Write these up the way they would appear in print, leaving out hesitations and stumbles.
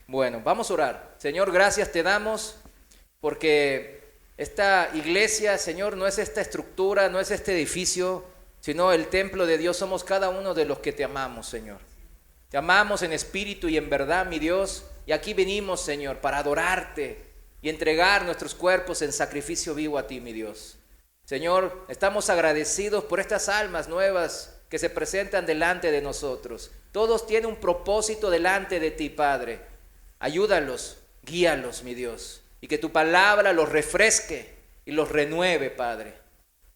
Bueno, vamos a orar. Señor, gracias te damos porque esta iglesia, Señor, no es esta estructura, no es este edificio, sino el templo de Dios. Somos cada uno de los que te amamos, Señor. Te amamos en espíritu y en verdad, mi Dios. Y aquí venimos, Señor, para adorarte y entregar nuestros cuerpos en sacrificio vivo a ti, mi Dios. Señor, estamos agradecidos por estas almas nuevas que se presentan delante de nosotros. Todos tienen un propósito delante de ti, Padre. Ayúdalos, guíalos, mi Dios, y que tu palabra los refresque y los renueve, Padre.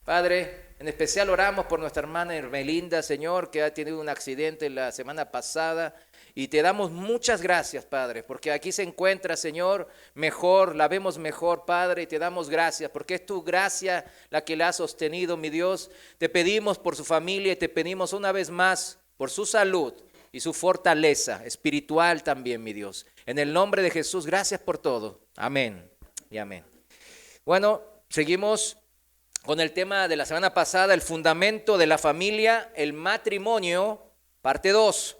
Padre, en especial oramos por nuestra hermana Hermelinda, Señor, que ha tenido un accidente la semana pasada. Y te damos muchas gracias, Padre, porque aquí se encuentra, Señor, mejor, la vemos mejor, Padre, y te damos gracias, porque es tu gracia la que la ha sostenido, mi Dios. Te pedimos por su familia y te pedimos una vez más por su salud y su fortaleza espiritual también, mi Dios. En el nombre de Jesús, gracias por todo. Amén y amén. Bueno, seguimos con el tema de la semana pasada, el fundamento de la familia, el matrimonio, parte 2.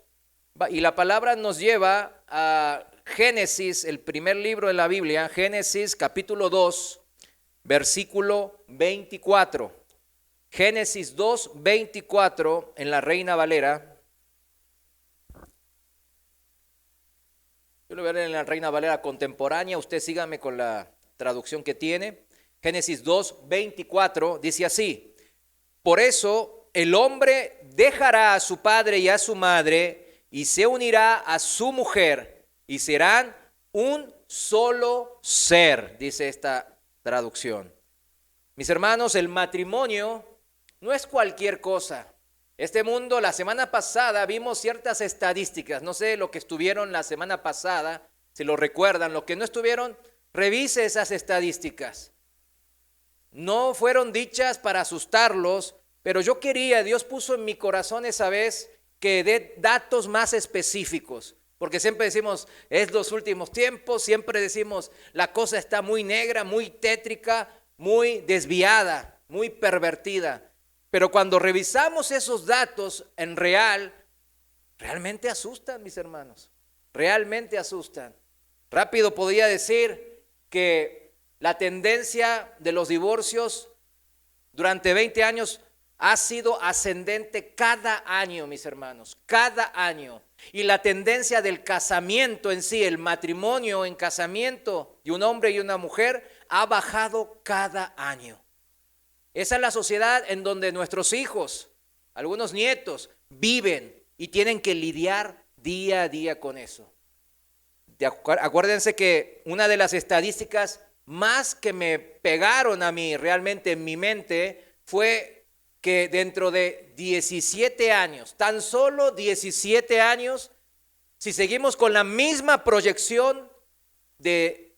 Y la palabra nos lleva a Génesis, el primer libro de la Biblia, Génesis capítulo 2, versículo 24. Génesis 2, 24 en la Reina Valera. Yo lo voy a leer en la Reina Valera contemporánea, usted sígame con la traducción que tiene. Génesis 2, 24 dice así: por eso el hombre dejará a su padre y a su madre y se unirá a su mujer y serán un solo ser, dice esta traducción. Mis hermanos, el matrimonio no es cualquier cosa. Este mundo, la semana pasada vimos ciertas estadísticas, no sé lo que estuvieron la semana pasada, si lo recuerdan, lo que no estuvieron, revise esas estadísticas. No fueron dichas para asustarlos, pero yo quería, Dios puso en mi corazón esa vez que dé datos más específicos, porque siempre decimos, es los últimos tiempos, siempre decimos, la cosa está muy negra, muy tétrica, muy desviada, muy pervertida. Pero cuando revisamos esos datos en realmente asustan, mis hermanos, realmente asustan. Rápido podría decir que la tendencia de los divorcios durante 20 años ha sido ascendente cada año, mis hermanos, cada año. Y la tendencia del casamiento en sí, el matrimonio en casamiento de un hombre y una mujer, ha bajado cada año. Esa es la sociedad en donde nuestros hijos, algunos nietos, viven y tienen que lidiar día a día con eso. Acuérdense que una de las estadísticas más que me pegaron a mí realmente en mi mente fue que dentro de 17 años, tan solo 17 años, si seguimos con la misma proyección de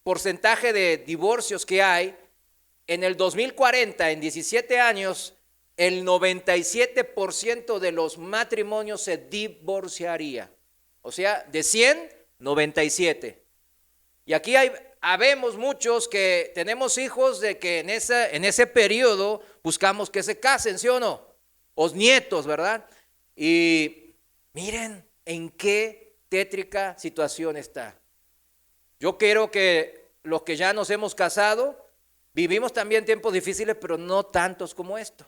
porcentaje de divorcios que hay, en el 2040, en 17 años, el 97% de los matrimonios se divorciaría. O sea, de 100, 97. Y aquí habemos muchos que tenemos hijos de que en ese periodo buscamos que se casen, ¿sí o no? O nietos, ¿verdad? Y miren en qué tétrica situación está. Yo quiero que los que ya nos hemos casado, vivimos también tiempos difíciles, pero no tantos como esto.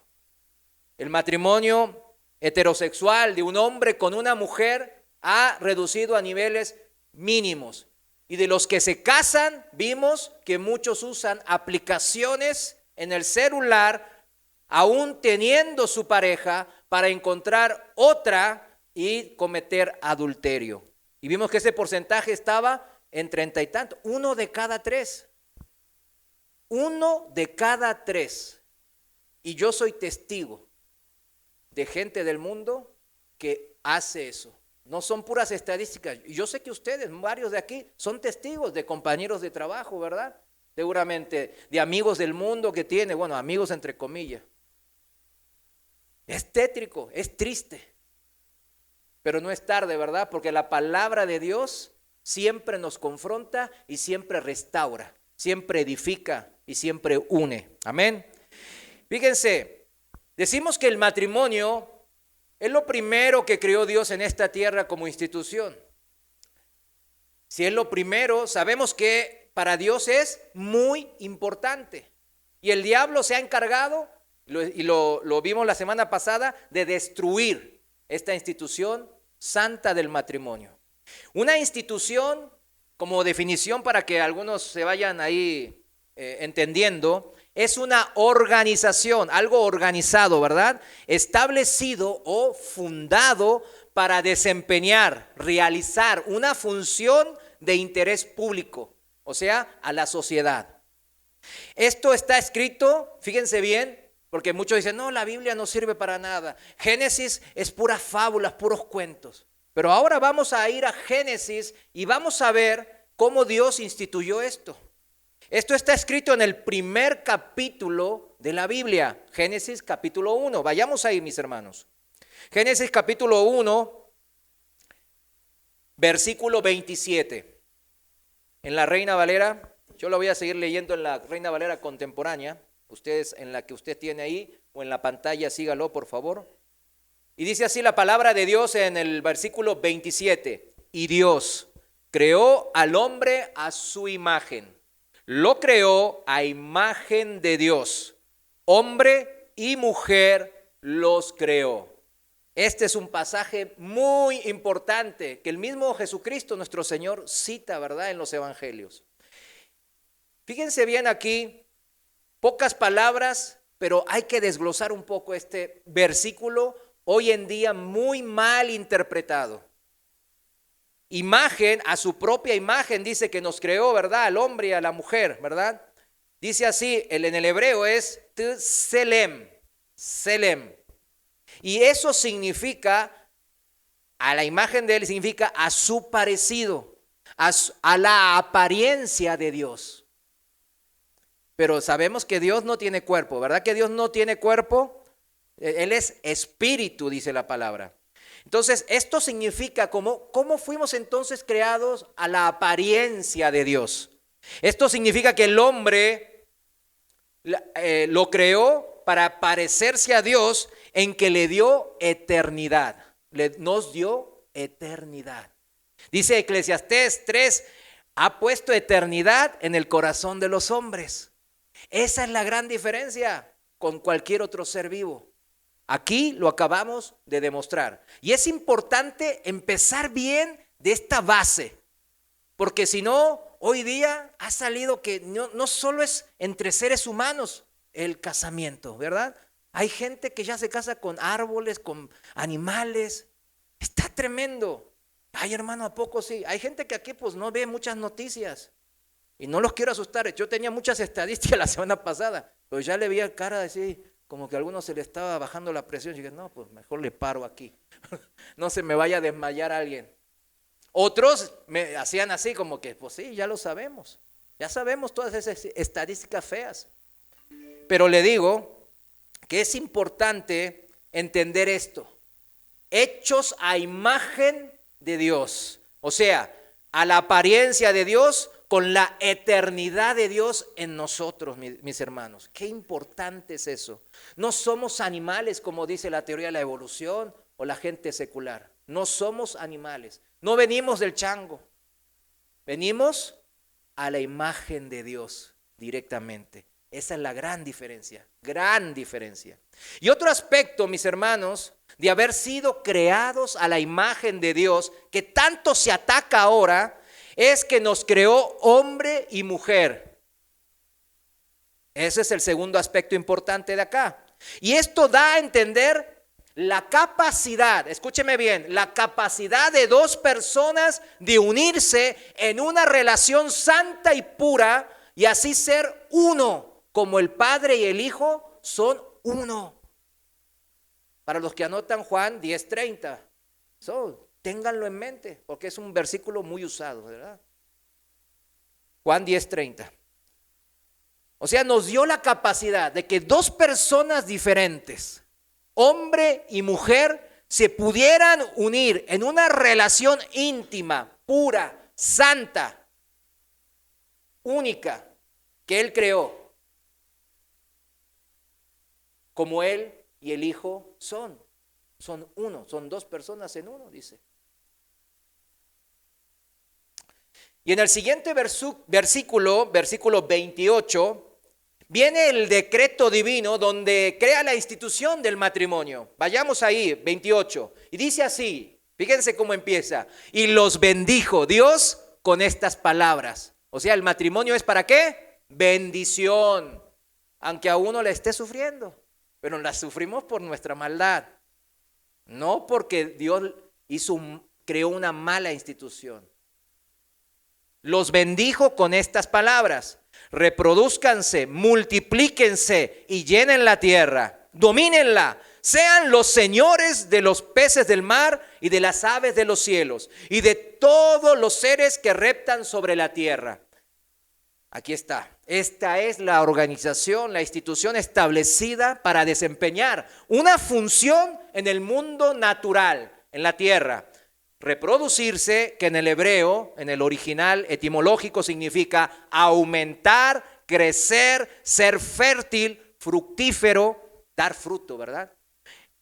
El matrimonio heterosexual de un hombre con una mujer ha reducido a niveles mínimos. Y de los que se casan, vimos que muchos usan aplicaciones en el celular, aún teniendo su pareja, para encontrar otra y cometer adulterio. Y vimos que ese porcentaje estaba en 30 y tanto, 1 de cada 3. 1 de cada 3. Y yo soy testigo de gente del mundo que hace eso. No son puras estadísticas. Y yo sé que ustedes, varios de aquí, son testigos de compañeros de trabajo, ¿verdad? Seguramente de amigos del mundo que tiene, bueno, amigos entre comillas. Es tétrico, es triste. Pero no es tarde, ¿verdad? Porque la palabra de Dios siempre nos confronta y siempre restaura, siempre edifica y siempre une. Amén. Fíjense, decimos que el matrimonio es lo primero que creó Dios en esta tierra como institución. Si es lo primero, sabemos que para Dios es muy importante. Y el diablo se ha encargado, y lo vimos la semana pasada, de destruir esta institución santa del matrimonio. Una institución, como definición para que algunos se vayan ahí entendiendo, es una organización, algo organizado, ¿verdad? Establecido o fundado para desempeñar, realizar una función de interés público, o sea, a la sociedad. Esto está escrito, fíjense bien, porque muchos dicen, no, la Biblia no sirve para nada. Génesis es puras fábulas, puros cuentos. Pero ahora vamos a ir a Génesis y vamos a ver cómo Dios instituyó esto. Esto está escrito en el primer capítulo de la Biblia, Génesis capítulo 1. Vayamos ahí, mis hermanos. Génesis capítulo 1, versículo 27. En la Reina Valera, yo lo voy a seguir leyendo en la Reina Valera contemporánea. Ustedes, en la que usted tiene ahí o en la pantalla, sígalo por favor. Y dice así la palabra de Dios en el versículo 27. Y Dios creó al hombre a su imagen. Lo creó a imagen de Dios. Hombre y mujer los creó. Este es un pasaje muy importante que el mismo Jesucristo, nuestro Señor, cita, ¿verdad?, en los evangelios. Fíjense bien aquí, pocas palabras, pero hay que desglosar un poco este versículo, hoy en día muy mal interpretado. Imagen, a su propia imagen, dice que nos creó, ¿verdad?, al hombre y a la mujer, ¿verdad? Dice así, en el hebreo es tselem, selem. Y eso significa, a la imagen de él significa a su parecido, a la apariencia de Dios. Pero sabemos que Dios no tiene cuerpo, ¿verdad que Dios no tiene cuerpo? Él es espíritu, dice la palabra. Entonces, esto significa cómo fuimos entonces creados a la apariencia de Dios. Esto significa que el hombre lo creó para parecerse a Dios, en que le dio eternidad. Nos dio eternidad. Dice Eclesiastés 3, ha puesto eternidad en el corazón de los hombres. Esa es la gran diferencia con cualquier otro ser vivo. Aquí lo acabamos de demostrar. Y es importante empezar bien de esta base, porque si no, hoy día ha salido que no solo es entre seres humanos el casamiento, ¿verdad? Hay gente que ya se casa con árboles, con animales. Está tremendo. Ay, hermano, ¿a poco sí? Hay gente que aquí pues no ve muchas noticias. Y no los quiero asustar. Yo tenía muchas estadísticas la semana pasada, pero ya le vi a cara así, como que a algunos se le estaba bajando la presión. Y dije, no, pues mejor le paro aquí. No se me vaya a desmayar alguien. Otros me hacían así como que, pues sí, ya lo sabemos. Ya sabemos todas esas estadísticas feas. Pero le digo que es importante entender esto. Hechos a imagen de Dios. O sea, a la apariencia de Dios con la eternidad de Dios en nosotros, mis hermanos. Qué importante es eso. No somos animales como dice la teoría de la evolución o la gente secular. No somos animales. No venimos del chango. Venimos a la imagen de Dios directamente. Esa es la gran diferencia, gran diferencia. Y otro aspecto, mis hermanos, de haber sido creados a la imagen de Dios, que tanto se ataca ahora, es que nos creó hombre y mujer. Ese es el segundo aspecto importante de acá. Y esto da a entender la capacidad, escúcheme bien, la capacidad de dos personas de unirse en una relación santa y pura y así ser uno. Como el Padre y el Hijo son uno. Para los que anotan Juan 10:30, ténganlo en mente, porque es un versículo muy usado, ¿verdad? Juan 10:30. O sea, nos dio la capacidad de que dos personas diferentes, hombre y mujer, se pudieran unir en una relación íntima, pura, santa, única, que Él creó. Como Él y el Hijo son uno, son dos personas en uno, dice. Y en el siguiente versículo 28, viene el decreto divino donde crea la institución del matrimonio. Vayamos ahí, 28. Y dice así, fíjense cómo empieza. Y los bendijo Dios con estas palabras. O sea, el matrimonio es ¿para qué? Bendición. Aunque a uno le esté sufriendo, pero la sufrimos por nuestra maldad. No porque Dios creó una mala institución. Los bendijo con estas palabras. Reprodúzcanse, multiplíquense y llenen la tierra, domínenla, sean los señores de los peces del mar y de las aves de los cielos y de todos los seres que reptan sobre la tierra. Aquí está. Esta es la organización, la institución establecida para desempeñar una función en el mundo natural, en la tierra. Reproducirse, que en el hebreo, en el original etimológico, significa aumentar, crecer, ser fértil, fructífero, dar fruto, ¿verdad?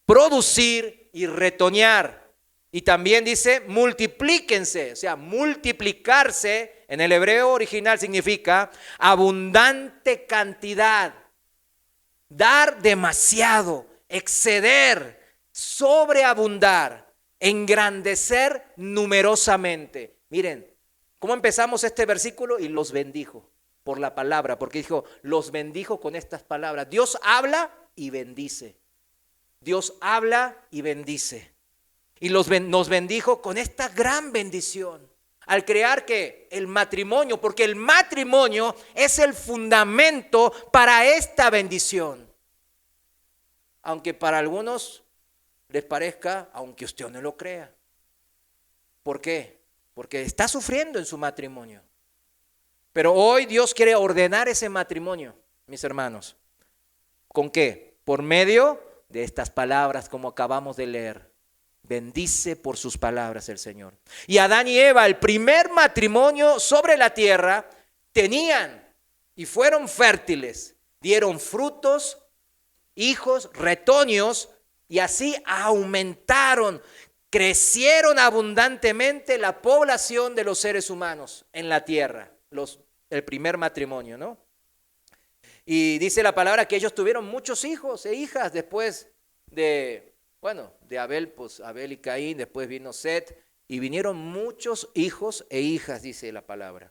Producir y retoñar. Y también dice multiplíquense, o sea, multiplicarse, en el hebreo original significa abundante cantidad, dar demasiado, exceder, sobreabundar. Engrandecer numerosamente. Miren, ¿cómo empezamos este versículo? Y los bendijo por la palabra, porque dijo, los bendijo con estas palabras. Dios habla y bendice. Dios habla y bendice. Y nos bendijo con esta gran bendición. Al crear que el matrimonio, porque el matrimonio es el fundamento para esta bendición. Aunque para algunos les parezca, aunque usted no lo crea. ¿Por qué? Porque está sufriendo en su matrimonio. Pero hoy Dios quiere ordenar ese matrimonio, mis hermanos. ¿Con qué? Por medio de estas palabras como acabamos de leer. Bendice por sus palabras el Señor. Y Adán y Eva, el primer matrimonio sobre la tierra, tenían y fueron fértiles. Dieron frutos, hijos, retoños, y así aumentaron, crecieron abundantemente la población de los seres humanos en la tierra, el primer matrimonio, ¿no? Y dice la palabra que ellos tuvieron muchos hijos e hijas después de Abel, pues Abel y Caín, después vino Set, y vinieron muchos hijos e hijas, dice la palabra.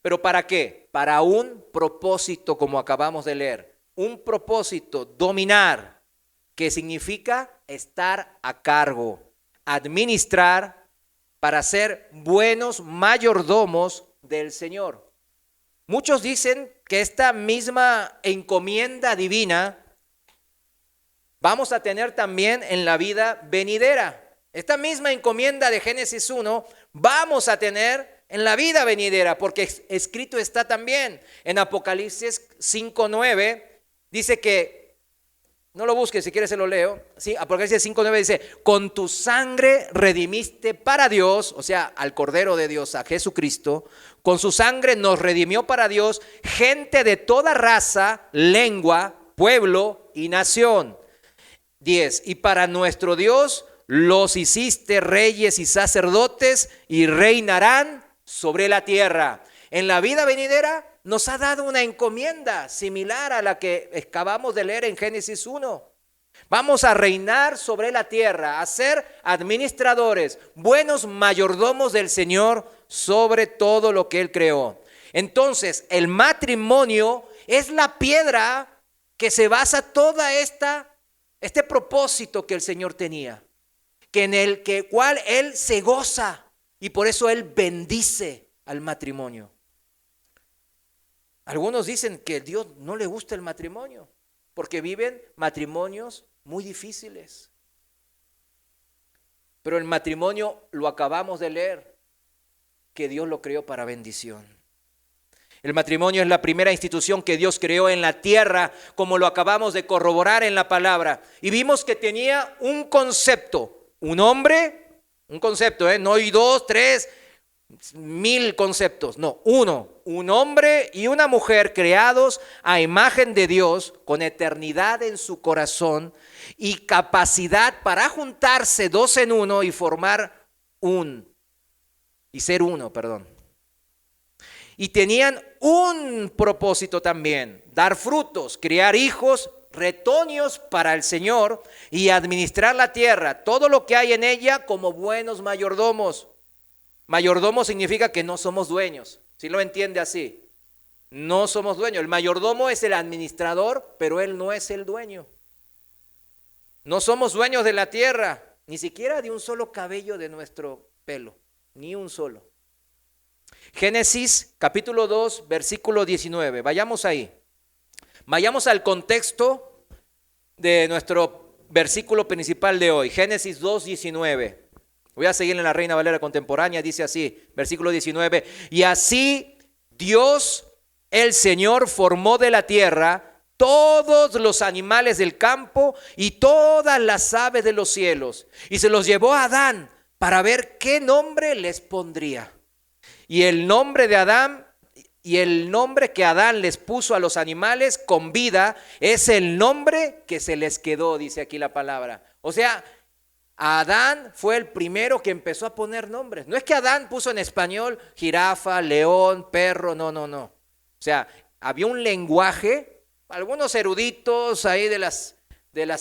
¿Pero para qué? Para un propósito, como acabamos de leer, un propósito, dominar, que significa estar a cargo, administrar, para ser buenos mayordomos del Señor. Muchos dicen que esta misma encomienda divina vamos a tener también en la vida venidera. Esta misma encomienda de Génesis 1 vamos a tener en la vida venidera, porque escrito está también en Apocalipsis 5:9, dice que, no lo busques, si quieres se lo leo. Sí, Apocalipsis 5:9 dice, con tu sangre redimiste para Dios, o sea, al Cordero de Dios, a Jesucristo. Con su sangre nos redimió para Dios gente de toda raza, lengua, pueblo y nación. 10, y para nuestro Dios los hiciste reyes y sacerdotes y reinarán sobre la tierra. En la vida venidera nos ha dado una encomienda similar a la que acabamos de leer en Génesis 1. Vamos a reinar sobre la tierra, a ser administradores, buenos mayordomos del Señor sobre todo lo que Él creó. Entonces, el matrimonio es la piedra que se basa toda este propósito que el Señor tenía, que en el cual Él se goza y por eso Él bendice al matrimonio. Algunos dicen que a Dios no le gusta el matrimonio porque viven matrimonios muy difíciles. Pero el matrimonio, lo acabamos de leer, que Dios lo creó para bendición. El matrimonio es la primera institución que Dios creó en la tierra, como lo acabamos de corroborar en la palabra. Y vimos que tenía un concepto, un hombre, un concepto, no hay 2, 3, 1000 conceptos, no, uno, un hombre y una mujer creados a imagen de Dios, con eternidad en su corazón y capacidad para juntarse dos en uno y formar ser uno. Y tenían un propósito también, dar frutos, criar hijos, retoños para el Señor y administrar la tierra, todo lo que hay en ella como buenos mayordomos. Mayordomo significa que no somos dueños, ¿sí lo entiende así? No somos dueños. El mayordomo es el administrador, pero él no es el dueño. No somos dueños de la tierra, ni siquiera de un solo cabello de nuestro pelo, ni un solo. Génesis capítulo 2, versículo 19. Vayamos ahí. Vayamos al contexto de nuestro versículo principal de hoy. Génesis 2, 19. Voy a seguir en la Reina Valera contemporánea. Dice así, versículo 19. Y así Dios, el Señor, formó de la tierra todos los animales del campo y todas las aves de los cielos. Y se los llevó a Adán para ver qué nombre les pondría. Y el nombre de Adán y el nombre que Adán les puso a los animales con vida es el nombre que se les quedó, dice aquí la palabra. O sea, Adán fue el primero que empezó a poner nombres. No es que Adán puso en español jirafa, león, perro, no. O sea, había un lenguaje, algunos eruditos ahí de las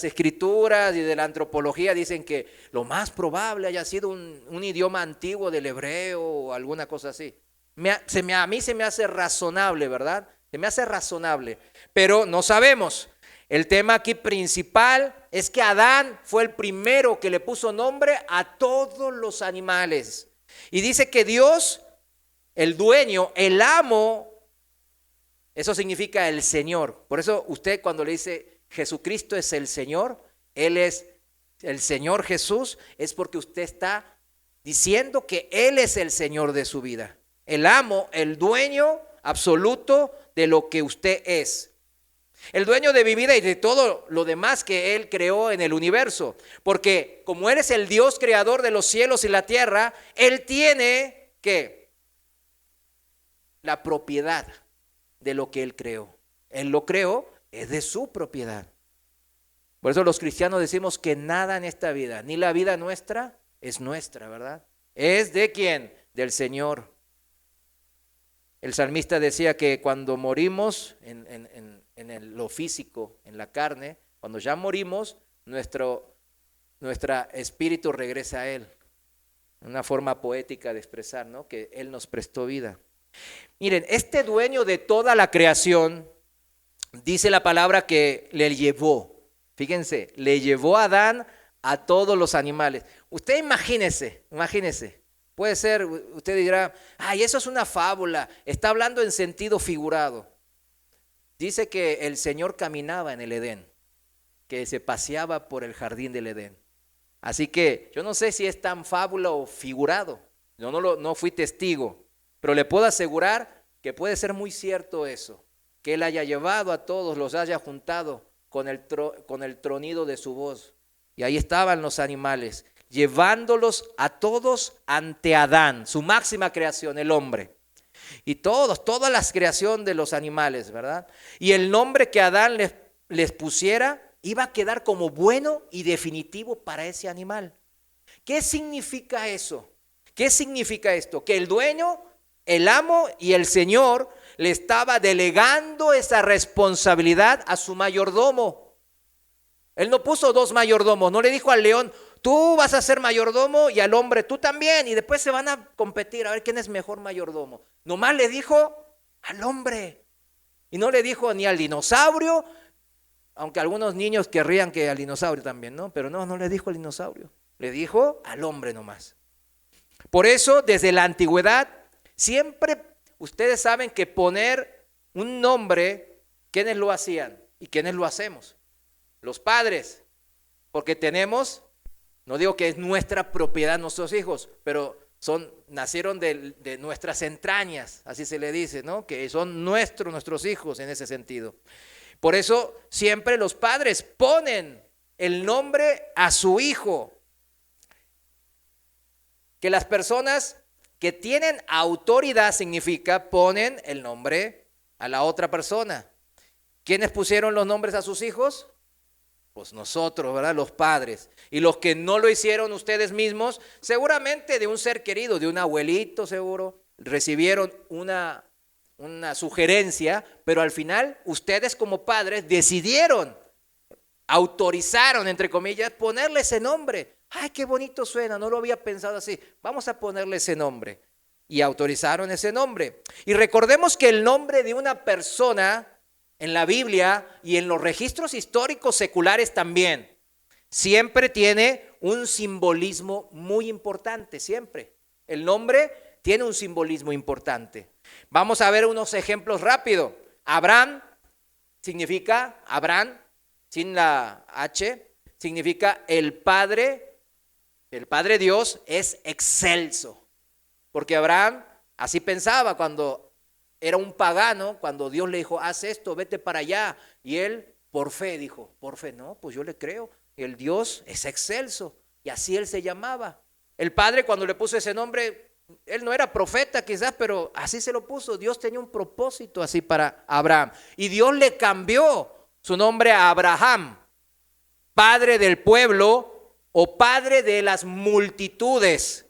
escrituras y de la antropología dicen que lo más probable haya sido un idioma antiguo del hebreo o alguna cosa así. A mí se me hace razonable, ¿verdad? Se me hace razonable, pero no sabemos. El tema aquí principal es que Adán fue el primero que le puso nombre a todos los animales. Y dice que Dios, el dueño, el amo, eso significa el Señor. Por eso usted cuando le dice Jesucristo es el Señor, Él es el Señor Jesús, es porque usted está diciendo que Él es el Señor de su vida. El amo, el dueño absoluto de lo que usted es. El dueño de mi vida y de todo lo demás que Él creó en el universo. Porque como Él es el Dios creador de los cielos y la tierra, Él tiene, ¿qué? La propiedad de lo que Él creó. Él lo creó, es de su propiedad. Por eso los cristianos decimos que nada en esta vida, ni la vida nuestra, es nuestra, ¿verdad? ¿Es de quién? Del Señor. El salmista decía que cuando morimos en lo físico, en la carne, cuando ya morimos, nuestro espíritu regresa a Él. Una forma poética de expresar, ¿no? Que Él nos prestó vida. Miren, este dueño de toda la creación, dice la palabra que le llevó, fíjense, le llevó a Adán a todos los animales. Usted imagínese. Puede ser, usted dirá, ay, eso es una fábula, está hablando en sentido figurado. Dice que el Señor caminaba en el Edén, que se paseaba por el jardín del Edén. Así que yo no sé si es tan fábula o figurado, no fui testigo, pero le puedo asegurar que puede ser muy cierto eso, que Él haya llevado a todos, los haya juntado con el tronido de su voz. Y ahí estaban los animales, llevándolos a todos ante Adán, su máxima creación, el hombre. Y toda la creación de los animales, ¿verdad? Y el nombre que Adán les pusiera iba a quedar como bueno y definitivo para ese animal. ¿Qué significa eso? ¿Qué significa esto? Que el dueño, el amo y el Señor le estaba delegando esa responsabilidad a su mayordomo. Él no puso dos mayordomos, no le dijo al león, tú vas a ser mayordomo y al hombre tú también, y después se van a competir a ver quién es mejor mayordomo. Nomás le dijo al hombre y no le dijo ni al dinosaurio, aunque algunos niños querrían que al dinosaurio también, ¿no? Pero no le dijo al dinosaurio, le dijo al hombre nomás. Por eso desde la antigüedad siempre ustedes saben que poner un nombre, ¿quiénes lo hacían y quiénes lo hacemos? Los padres, porque tenemos, no digo que es nuestra propiedad nuestros hijos, pero nacieron de nuestras entrañas, así se le dice, ¿no? Que son nuestros hijos en ese sentido. Por eso siempre los padres ponen el nombre a su hijo. Que las personas que tienen autoridad significa ponen el nombre a la otra persona. ¿Quiénes pusieron los nombres a sus hijos? Pues nosotros, ¿verdad? Los padres. Y los que no lo hicieron ustedes mismos, seguramente de un ser querido, de un abuelito seguro, recibieron una una sugerencia, pero al final ustedes como padres decidieron, autorizaron, entre comillas, ponerle ese nombre. Ay, qué bonito suena, no lo había pensado así. Vamos a ponerle ese nombre. Y autorizaron ese nombre. Y recordemos que el nombre de una persona en la Biblia y en los registros históricos seculares también, siempre tiene un simbolismo muy importante, siempre. El nombre tiene un simbolismo importante. Vamos a ver unos ejemplos rápido. Abraham significa, Abraham, sin la H, significa el Padre Dios es excelso. Porque Abraham así pensaba cuando era un pagano, cuando Dios le dijo, haz esto, vete para allá. Y él por fe dijo, por fe, no, pues yo le creo, el Dios es excelso. Y así él se llamaba. El padre cuando le puso ese nombre, él no era profeta quizás, pero así se lo puso. Dios tenía un propósito así para Abraham. Y Dios le cambió su nombre a Abraham, padre del pueblo o padre de las multitudes.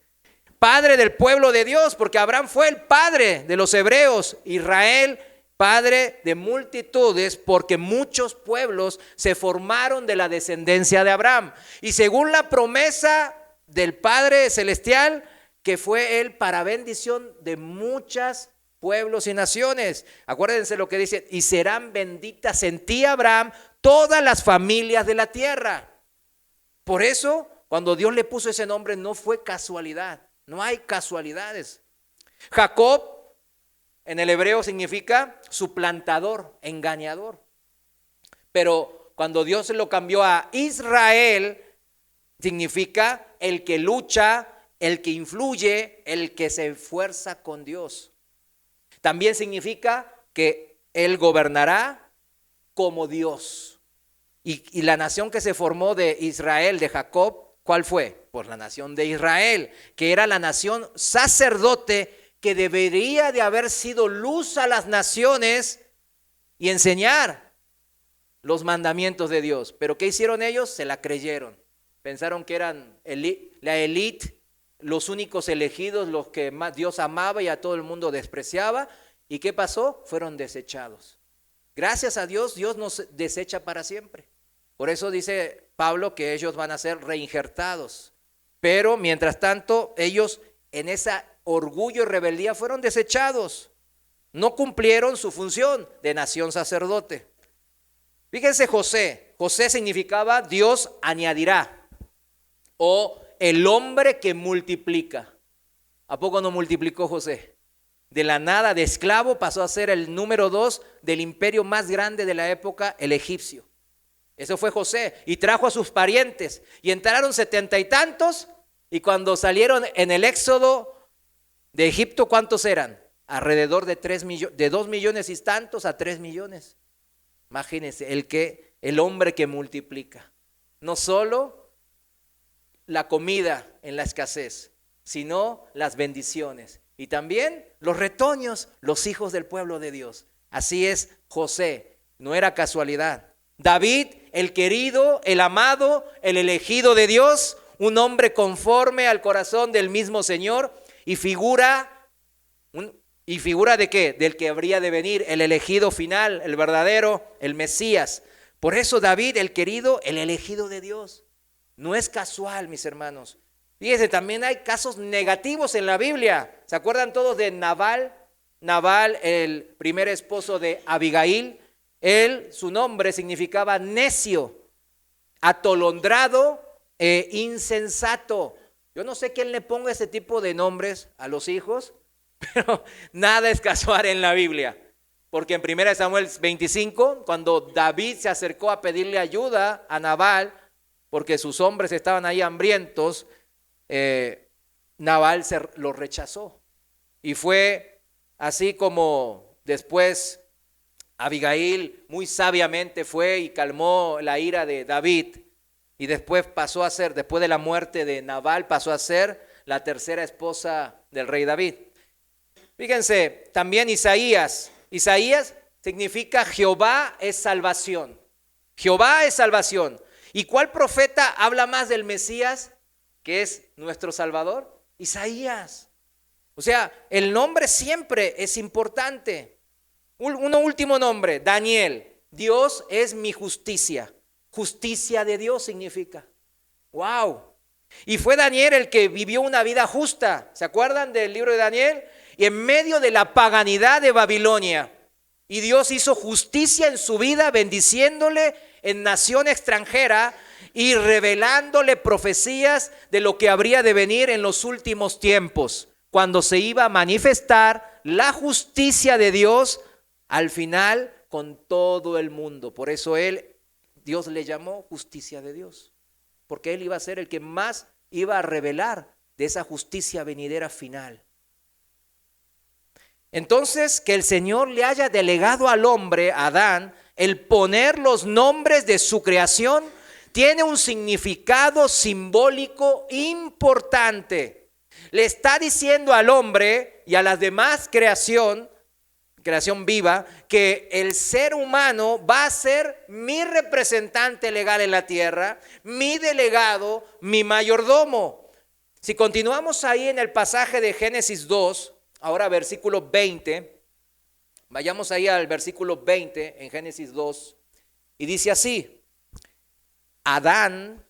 Padre del pueblo de Dios, porque Abraham fue el padre de los hebreos. Israel, padre de multitudes, porque muchos pueblos se formaron de la descendencia de Abraham. Y según la promesa del Padre Celestial, que fue él para bendición de muchos pueblos y naciones. Acuérdense lo que dice, y serán benditas en ti, Abraham, todas las familias de la tierra. Por eso, cuando Dios le puso ese nombre, no fue casualidad. No hay casualidades. Jacob en el hebreo significa suplantador, engañador. Pero cuando Dios lo cambió a Israel, significa el que lucha, el que influye, el que se esfuerza con Dios. También significa que él gobernará como Dios. Y la nación que se formó de Israel, de Jacob, ¿cuál fue? Pues la nación de Israel, que era la nación sacerdote que debería de haber sido luz a las naciones y enseñar los mandamientos de Dios. Pero ¿qué hicieron ellos? Se la creyeron. Pensaron que eran la élite, los únicos elegidos, los que más Dios amaba y a todo el mundo despreciaba. ¿Y qué pasó? Fueron desechados. Gracias a Dios, Dios nos desecha para siempre. Por eso dice Pablo que ellos van a ser reinjertados. Pero mientras tanto, ellos en ese orgullo y rebeldía fueron desechados. No cumplieron su función de nación sacerdote. Fíjense José. José significaba Dios añadirá. O el hombre que multiplica. ¿A poco no multiplicó José? De la nada, de esclavo, pasó a ser el número 2 del imperio más grande de la época, el egipcio. Eso fue José, y trajo a sus parientes, y entraron 70 y tantos, y cuando salieron en el éxodo de Egipto, ¿cuántos eran? Alrededor de 2 millones y tantos a 3 millones. Imagínense, el hombre que multiplica. No solo la comida en la escasez, sino las bendiciones. Y también los retoños, los hijos del pueblo de Dios. Así es José, no era casualidad. David, el querido, el amado, el elegido de Dios, un hombre conforme al corazón del mismo Señor y figura de qué? Del que habría de venir, el elegido final, el verdadero, el Mesías. Por eso David, el querido, el elegido de Dios. No es casual, mis hermanos. Fíjense, también hay casos negativos en la Biblia. ¿Se acuerdan todos de Nabal? Nabal, el primer esposo de Abigail. Él, su nombre significaba necio, atolondrado e insensato. Yo no sé quién le ponga ese tipo de nombres a los hijos, pero nada es casual en la Biblia. Porque en 1 Samuel 25, cuando David se acercó a pedirle ayuda a Nabal, porque sus hombres estaban ahí hambrientos, Nabal lo rechazó. Y fue así como después Abigail muy sabiamente fue y calmó la ira de David. Y después pasó a ser, después de la muerte de Nabal, pasó a ser la tercera esposa del rey David. Fíjense, también Isaías. Isaías significa Jehová es salvación. Jehová es salvación. ¿Y cuál profeta habla más del Mesías, que es nuestro Salvador? Isaías. O sea, el nombre siempre es importante. Un último nombre, Daniel. Dios es mi justicia. Justicia de Dios significa. ¡Wow! Y fue Daniel el que vivió una vida justa. ¿Se acuerdan del libro de Daniel? Y en medio de la paganidad de Babilonia. Y Dios hizo justicia en su vida, bendiciéndole en nación extranjera y revelándole profecías de lo que habría de venir en los últimos tiempos, cuando se iba a manifestar la justicia de Dios al final con todo el mundo. Por eso Dios le llamó justicia de Dios, porque él iba a ser el que más iba a revelar de esa justicia venidera final. Entonces, que el Señor le haya delegado al hombre, a Adán, el poner los nombres de su creación, tiene un significado simbólico importante. Le está diciendo al hombre y a las demás creación viva, que el ser humano va a ser mi representante legal en la tierra, mi delegado, mi mayordomo. Si continuamos ahí en el pasaje de Génesis 2, ahora versículo 20, vayamos ahí al versículo 20 en Génesis 2, y dice así: Adán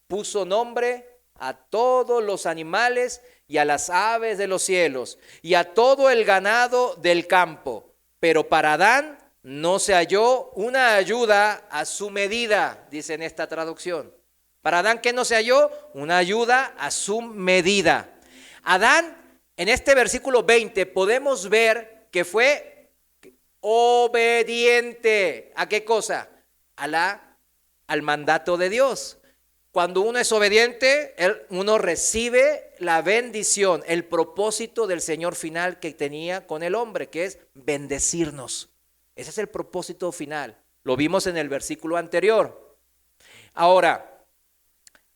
puso nombre a todos los animales y a las aves de los cielos y a todo el ganado del campo, pero para Adán no se halló una ayuda a su medida, dice en esta traducción. Para Adán, ¿qué no se halló? Una ayuda a su medida. Adán, en este versículo 20 podemos ver que fue obediente. ¿A qué cosa? Al mandato de Dios. Cuando uno es obediente, uno recibe la bendición, el propósito del Señor final que tenía con el hombre, que es bendecirnos. Ese es el propósito final. Lo vimos en el versículo anterior. Ahora,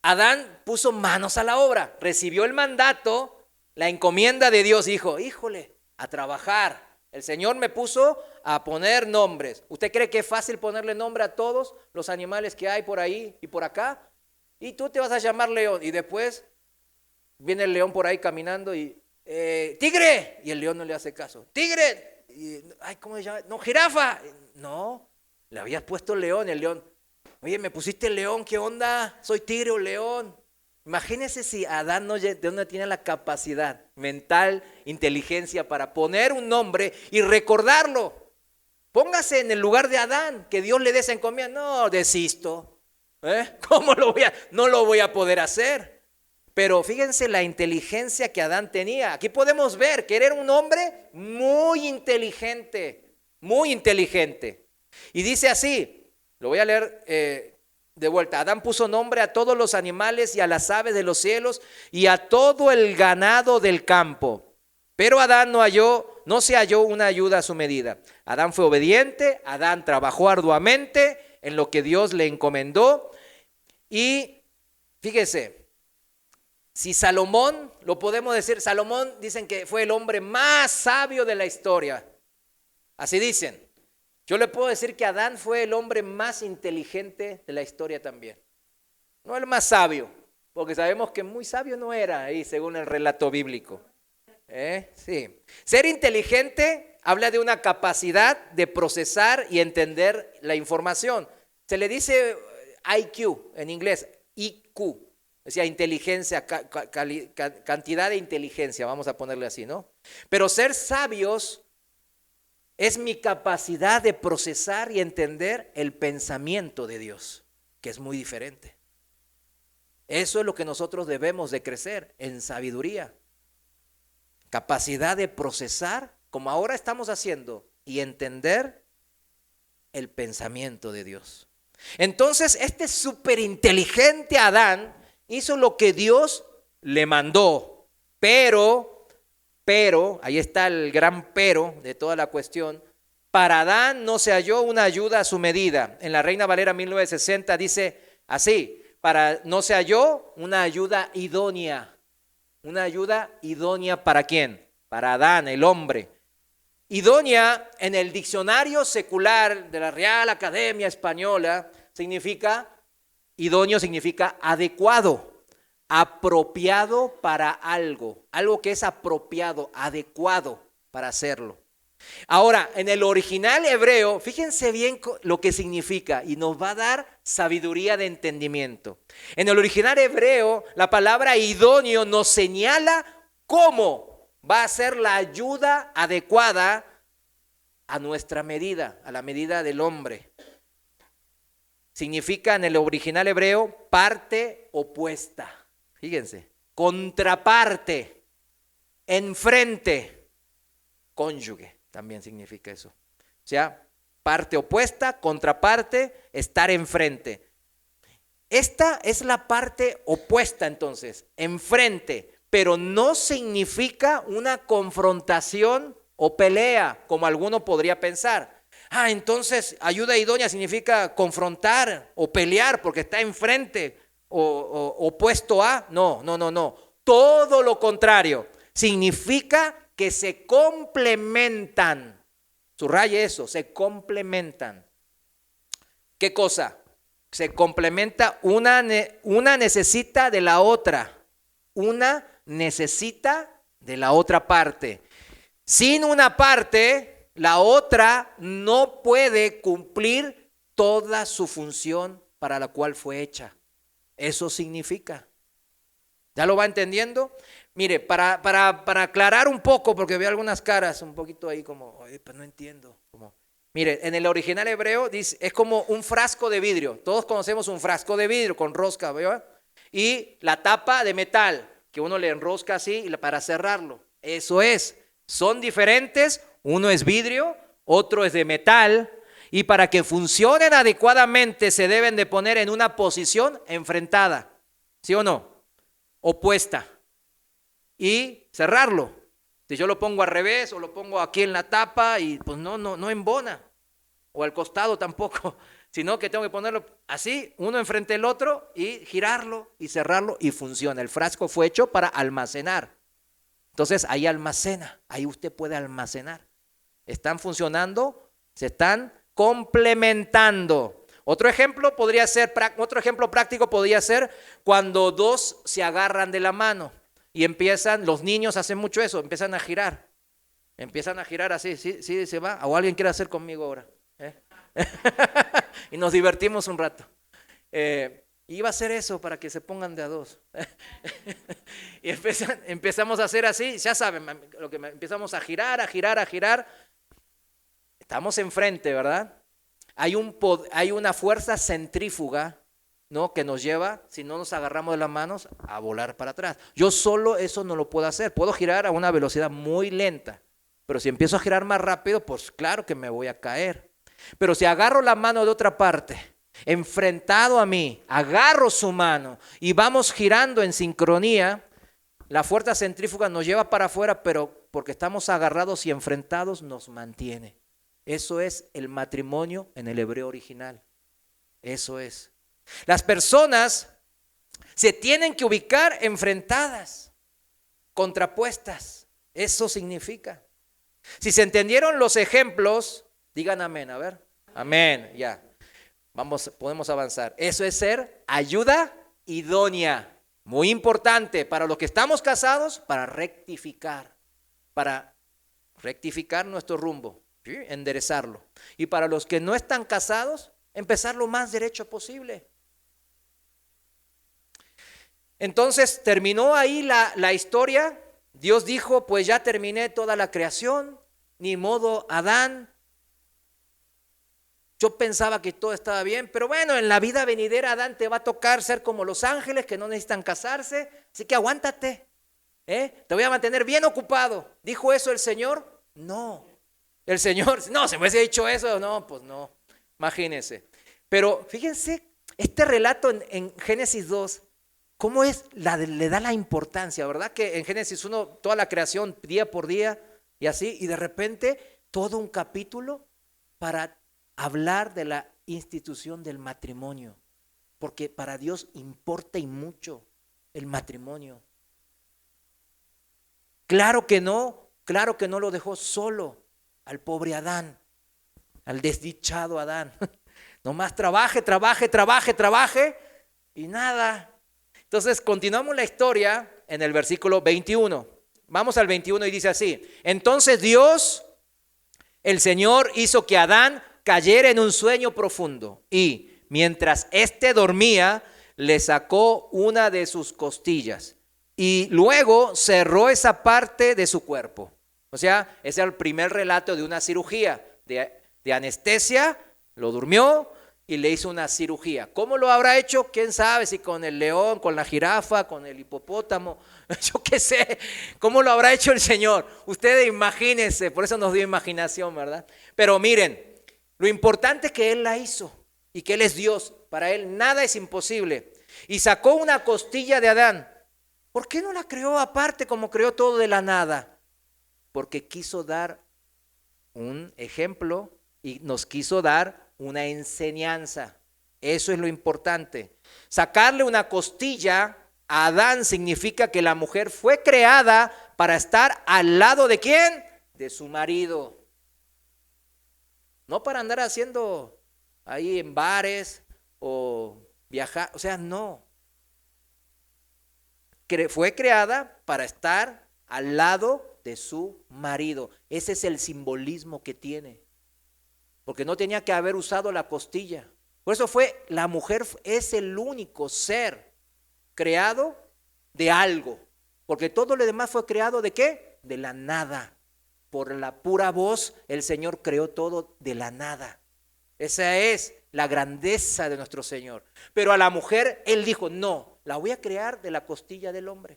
Adán puso manos a la obra, recibió el mandato, la encomienda de Dios, dijo: híjole, a trabajar. El Señor me puso a poner nombres. ¿Usted cree que es fácil ponerle nombre a todos los animales que hay por ahí y por acá? Y tú te vas a llamar león, y después viene el león por ahí caminando y tigre, y el león no le hace caso. Tigre, y, ay, ¿cómo se llama? No, jirafa. No, le habías puesto león, y el león: oye, me pusiste león, ¿qué onda? ¿Soy tigre o león? Imagínese si Adán no tiene la capacidad mental, inteligencia para poner un nombre y recordarlo. Póngase en el lugar de Adán, que Dios le dé esa encomienda. No, desisto. ¿Cómo no lo voy a poder hacer? Pero fíjense la inteligencia que Adán tenía. Aquí podemos ver que era un hombre muy inteligente, muy inteligente. Y dice así, lo voy a leer de vuelta: Adán puso nombre a todos los animales y a las aves de los cielos y a todo el ganado del campo. Pero Adán no se halló una ayuda a su medida. Adán fue obediente, Adán trabajó arduamente en lo que Dios le encomendó. Y fíjese, si Salomón, lo podemos decir, Salomón dicen que fue el hombre más sabio de la historia. Así dicen. Yo le puedo decir que Adán fue el hombre más inteligente de la historia también. No el más sabio, porque sabemos que muy sabio no era ahí según el relato bíblico. Sí. Ser inteligente habla de una capacidad de procesar y entender la información. Se le dice IQ en inglés, IQ, o sea, inteligencia, cantidad de inteligencia, vamos a ponerle así, ¿no? Pero ser sabios es mi capacidad de procesar y entender el pensamiento de Dios, que es muy diferente. Eso es lo que nosotros debemos de crecer en sabiduría. Capacidad de procesar, como ahora estamos haciendo, y entender el pensamiento de Dios. Entonces, este súper inteligente Adán hizo lo que Dios le mandó, pero, ahí está el gran pero de toda la cuestión: para Adán no se halló una ayuda a su medida. En la Reina Valera 1960 dice así: no se halló una ayuda idónea. ¿Una ayuda idónea para quién? Para Adán, el hombre. Idónea en el diccionario secular de la Real Academia Española idóneo significa adecuado, apropiado para algo que es apropiado, adecuado para hacerlo. Ahora, en el original hebreo, fíjense bien lo que significa y nos va a dar sabiduría de entendimiento. En el original hebreo, la palabra idóneo nos señala cómo va a ser la ayuda adecuada a nuestra medida, a la medida del hombre. Significa en el original hebreo parte opuesta. Fíjense, contraparte, enfrente, cónyuge, también significa eso. O sea, parte opuesta, contraparte, estar enfrente. Esta es la parte opuesta entonces, enfrente, pero no significa una confrontación o pelea, como alguno podría pensar. Entonces ayuda idónea significa confrontar o pelear porque está enfrente o opuesto a. No. Todo lo contrario. Significa que se complementan. Subraye eso, se complementan. ¿Qué cosa? Se complementa, una necesita de la otra. Una necesita de la otra parte. Sin una parte, la otra no puede cumplir toda su función para la cual fue hecha. Eso significa. ¿Ya lo va entendiendo? Mire, para aclarar un poco, porque veo algunas caras un poquito ahí como, pues no entiendo. Mire, en el original hebreo dice, es como un frasco de vidrio. Todos conocemos un frasco de vidrio con rosca, ¿verdad? Y la tapa de metal, que uno le enrosca así para cerrarlo. Eso es. Son diferentes. Uno es vidrio, otro es de metal, y para que funcionen adecuadamente se deben de poner en una posición enfrentada, ¿sí o no? Opuesta. Y cerrarlo. Si yo lo pongo al revés o lo pongo aquí en la tapa y pues no embona. O al costado tampoco, sino que tengo que ponerlo así, uno enfrente del otro y girarlo y cerrarlo y funciona. El frasco fue hecho para almacenar. Entonces ahí almacena, ahí usted puede almacenar. Están funcionando, se están complementando. Otro ejemplo práctico podría ser cuando dos se agarran de la mano y empiezan, los niños hacen mucho eso, empiezan a girar así, sí, se va, o alguien quiere hacer conmigo ahora, y nos divertimos un rato. Iba a hacer eso para que se pongan de a dos. Y empezamos a hacer así, ya saben, empezamos a girar. Estamos enfrente, ¿verdad? Hay una fuerza centrífuga, ¿no? Que nos lleva, si no nos agarramos de las manos, a volar para atrás. Yo solo eso no lo puedo hacer. Puedo girar a una velocidad muy lenta, pero si empiezo a girar más rápido, pues claro que me voy a caer. Pero si agarro la mano de otra parte, enfrentado a mí, agarro su mano y vamos girando en sincronía, la fuerza centrífuga nos lleva para afuera, pero porque estamos agarrados y enfrentados nos mantiene. Eso es el matrimonio en el hebreo original. Eso es. Las personas se tienen que ubicar enfrentadas, contrapuestas. Eso significa. Si se entendieron los ejemplos, digan amén, a ver. Amén, ya. Podemos avanzar. Eso es ser ayuda idónea. Muy importante para los que estamos casados, para rectificar nuestro rumbo, ¿sí? Enderezarlo. Y para los que no están casados, empezar lo más derecho posible. Entonces terminó ahí la historia. Dios dijo, pues ya terminé toda la creación, ni modo Adán. Yo pensaba que todo estaba bien, pero bueno, en la vida venidera Adán te va a tocar ser como los ángeles que no necesitan casarse, así que aguántate, te voy a mantener bien ocupado. ¿Dijo eso el Señor? No. El Señor, no, se me hubiese dicho eso, no, pues no, imagínense. Pero fíjense, este relato en Génesis 2, cómo le da la importancia, ¿verdad? Que en Génesis 1, toda la creación, día por día, y así, y de repente, todo un capítulo para hablar de la institución del matrimonio, porque para Dios importa y mucho el matrimonio. Claro que no lo dejó solo al pobre Adán, al desdichado Adán. Nomás trabaje y nada. Entonces continuamos la historia en el versículo 21. Vamos al 21 y dice así: entonces Dios el Señor hizo que Adán cayera en un sueño profundo y mientras éste dormía, le sacó una de sus costillas y luego cerró esa parte de su cuerpo. O sea, ese es el primer relato de una cirugía, de anestesia, lo durmió y le hizo una cirugía. ¿Cómo lo habrá hecho? ¿Quién sabe? Si con el león, con la jirafa, con el hipopótamo, yo qué sé. ¿Cómo lo habrá hecho el Señor? Ustedes imagínense, por eso nos dio imaginación, ¿verdad? Pero miren, lo importante es que Él la hizo y que Él es Dios. Para Él nada es imposible. Y sacó una costilla de Adán. ¿Por qué no la creó aparte como creó todo de la nada? Porque quiso dar un ejemplo y nos quiso dar una enseñanza. Eso es lo importante. Sacarle una costilla a Adán significa que la mujer fue creada para estar al lado de ¿quién? De su marido. No para andar haciendo ahí en bares o viajar, o sea, no. Fue creada para estar al lado de su marido. Ese es el simbolismo que tiene. Porque no tenía que haber usado la costilla. Por eso la mujer es el único ser creado de algo. Porque todo lo demás fue creado ¿de qué? De la nada. Por la pura voz, el Señor creó todo de la nada. Esa es la grandeza de nuestro Señor. Pero a la mujer, Él dijo, no, la voy a crear de la costilla del hombre.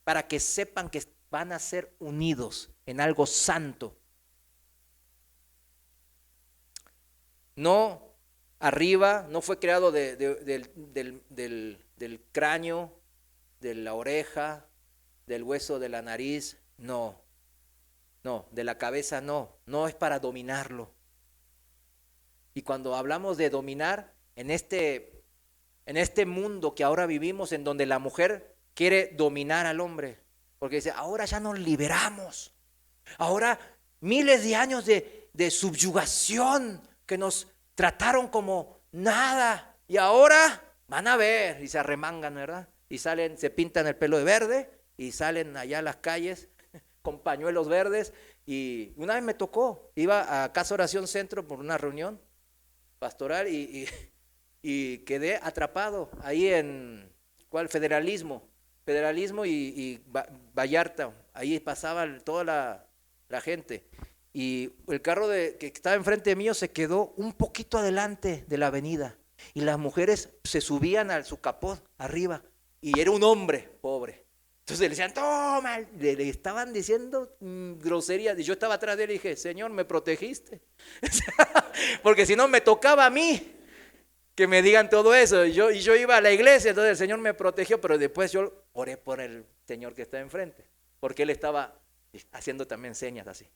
Para que sepan que van a ser unidos en algo santo. No arriba, no fue creado del cráneo, de la oreja, del hueso de la nariz, no, de la cabeza no es para dominarlo. Y cuando hablamos de dominar, en este mundo que ahora vivimos, en donde la mujer quiere dominar al hombre, porque dice, ahora ya nos liberamos, ahora miles de años de subyugación, que nos trataron como nada y ahora van a ver y se arremangan, ¿verdad? Y salen, se pintan el pelo de verde y salen allá a las calles con pañuelos verdes. Y una vez me tocó, iba a Casa Oración Centro por una reunión pastoral y quedé atrapado ahí en Federalismo y Vallarta. Ahí pasaba toda la gente. Y el carro que estaba enfrente mío se quedó un poquito adelante de la avenida. Y las mujeres se subían a su capó arriba. Y era un hombre pobre. Entonces le decían, toma. Le estaban diciendo groserías. Y yo estaba atrás de él y dije, Señor, me protegiste. Porque si no me tocaba a mí que me digan todo eso. Y yo iba a la iglesia, entonces el Señor me protegió. Pero después yo oré por el Señor que está enfrente. Porque él estaba haciendo también señas así.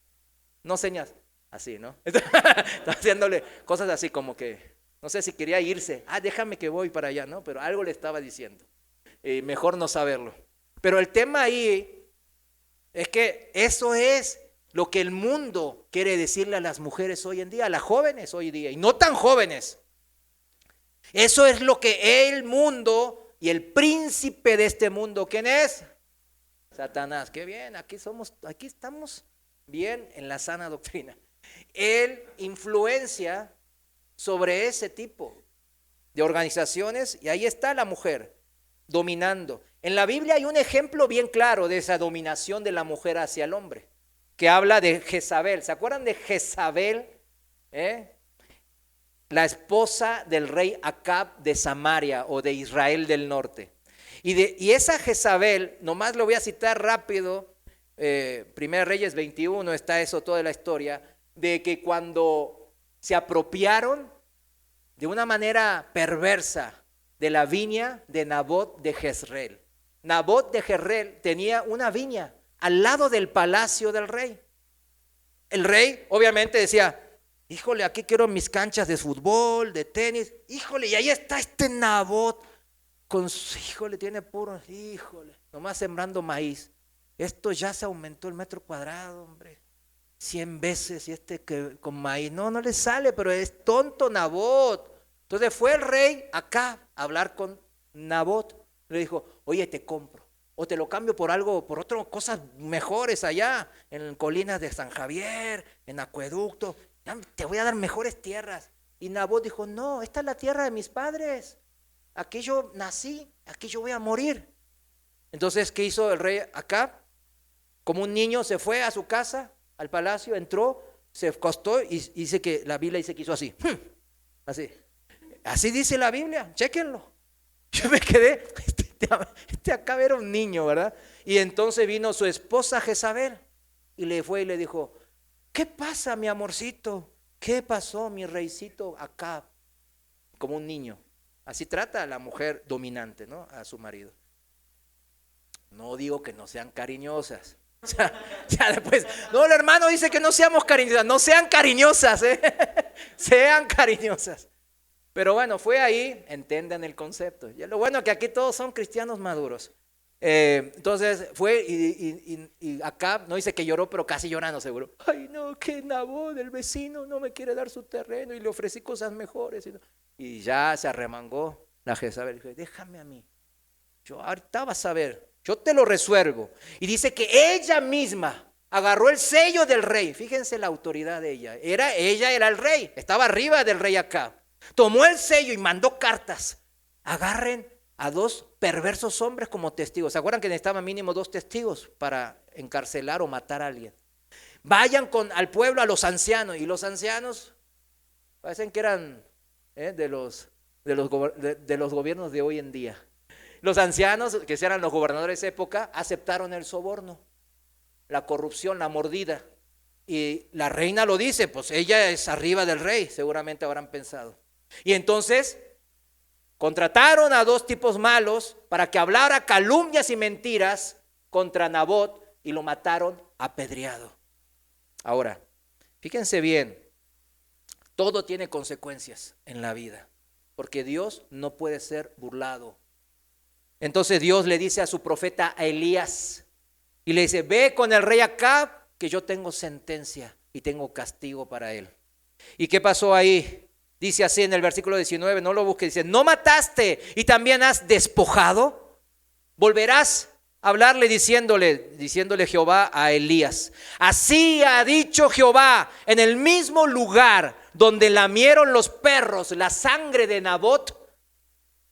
No señas así, ¿no? Estaba haciéndole cosas así como que, no sé si quería irse. Déjame que voy para allá, ¿no? Pero algo le estaba diciendo. Mejor no saberlo. Pero el tema ahí es que eso es lo que el mundo quiere decirle a las mujeres hoy en día, a las jóvenes hoy en día, y no tan jóvenes. Eso es lo que el mundo y el príncipe de este mundo, ¿quién es? Satanás. Qué bien, aquí estamos bien en la sana doctrina. Él influencia sobre ese tipo de organizaciones y ahí está la mujer dominando. En la Biblia hay un ejemplo bien claro de esa dominación de la mujer hacia el hombre, que habla de Jezabel. ¿Se acuerdan de Jezabel? La esposa del rey Acab de Samaria o de Israel del norte. Y esa Jezabel, nomás lo voy a citar rápido. Primera Reyes 21 está eso, toda la historia, de que cuando se apropiaron de una manera perversa de la viña de Nabot de Jezreel. Nabot de Jezreel tenía una viña al lado del palacio del rey. El rey obviamente decía, híjole, aquí quiero mis canchas de fútbol, de tenis, híjole, y ahí está este Nabot híjole, tiene puros, híjole, nomás sembrando maíz. Esto ya se aumentó el metro cuadrado, hombre, 100 veces, y que con maíz, no le sale, pero es tonto Nabot. Entonces fue el rey acá a hablar con Nabot, le dijo, oye, te compro, o te lo cambio por algo, por otras cosas mejores allá, en colinas de San Javier, en Acueducto, ya te voy a dar mejores tierras. Y Nabot dijo, no, esta es la tierra de mis padres, aquí yo nací, aquí yo voy a morir. Entonces, ¿qué hizo el rey Acab? Como un niño se fue a su casa, al palacio, entró, se acostó y dice que la Biblia dice que hizo así, así. Así dice la Biblia, chéquenlo. Yo me quedé, este Acab era un niño, ¿verdad? Y entonces vino su esposa Jezabel y le fue y le dijo, ¿qué pasa, mi amorcito? ¿Qué pasó, mi reycito Acab? Como un niño. Así trata a la mujer dominante, ¿no? A su marido. No digo que no sean cariñosas. Ya después, no, el hermano dice que no seamos cariñosas, no sean cariñosas, sean cariñosas. Pero bueno, fue ahí, entiendan el concepto. Y lo bueno es que aquí todos son cristianos maduros. Entonces fue y Acab no dice que lloró, pero casi llorando seguro. Ay no, que Nabot, el vecino, no me quiere dar su terreno y le ofrecí cosas mejores. Y ya se arremangó la Jezabel. Dijo, déjame a mí, yo ahorita vas a ver, yo te lo resuelvo. Y dice que ella misma agarró el sello del rey. Fíjense la autoridad de ella. Ella era el rey, estaba arriba del rey Acab. Tomó el sello y mandó cartas. Agarren a 2 perversos hombres como testigos. ¿Se acuerdan que necesitaban mínimo 2 testigos para encarcelar o matar a alguien? Vayan al pueblo, a los ancianos. Y los ancianos parecen que eran de los gobiernos de hoy en día. Los ancianos, que eran los gobernadores de esa época, aceptaron el soborno, la corrupción, la mordida. Y la reina lo dice, pues ella es arriba del rey, seguramente habrán pensado. Y entonces contrataron a 2 tipos malos para que hablara calumnias y mentiras contra Nabot y lo mataron apedreado. Ahora, fíjense bien, todo tiene consecuencias en la vida, porque Dios no puede ser burlado. Entonces Dios le dice a su profeta a Elías y le dice, ve con el rey Acab que yo tengo sentencia y tengo castigo para él. ¿Y qué pasó ahí? Dice así en el versículo 19, no lo busques, dice, ¿no mataste y también has despojado? Volverás a hablarle diciéndole Jehová a Elías, así ha dicho Jehová, en el mismo lugar donde lamieron los perros la sangre de Nabot,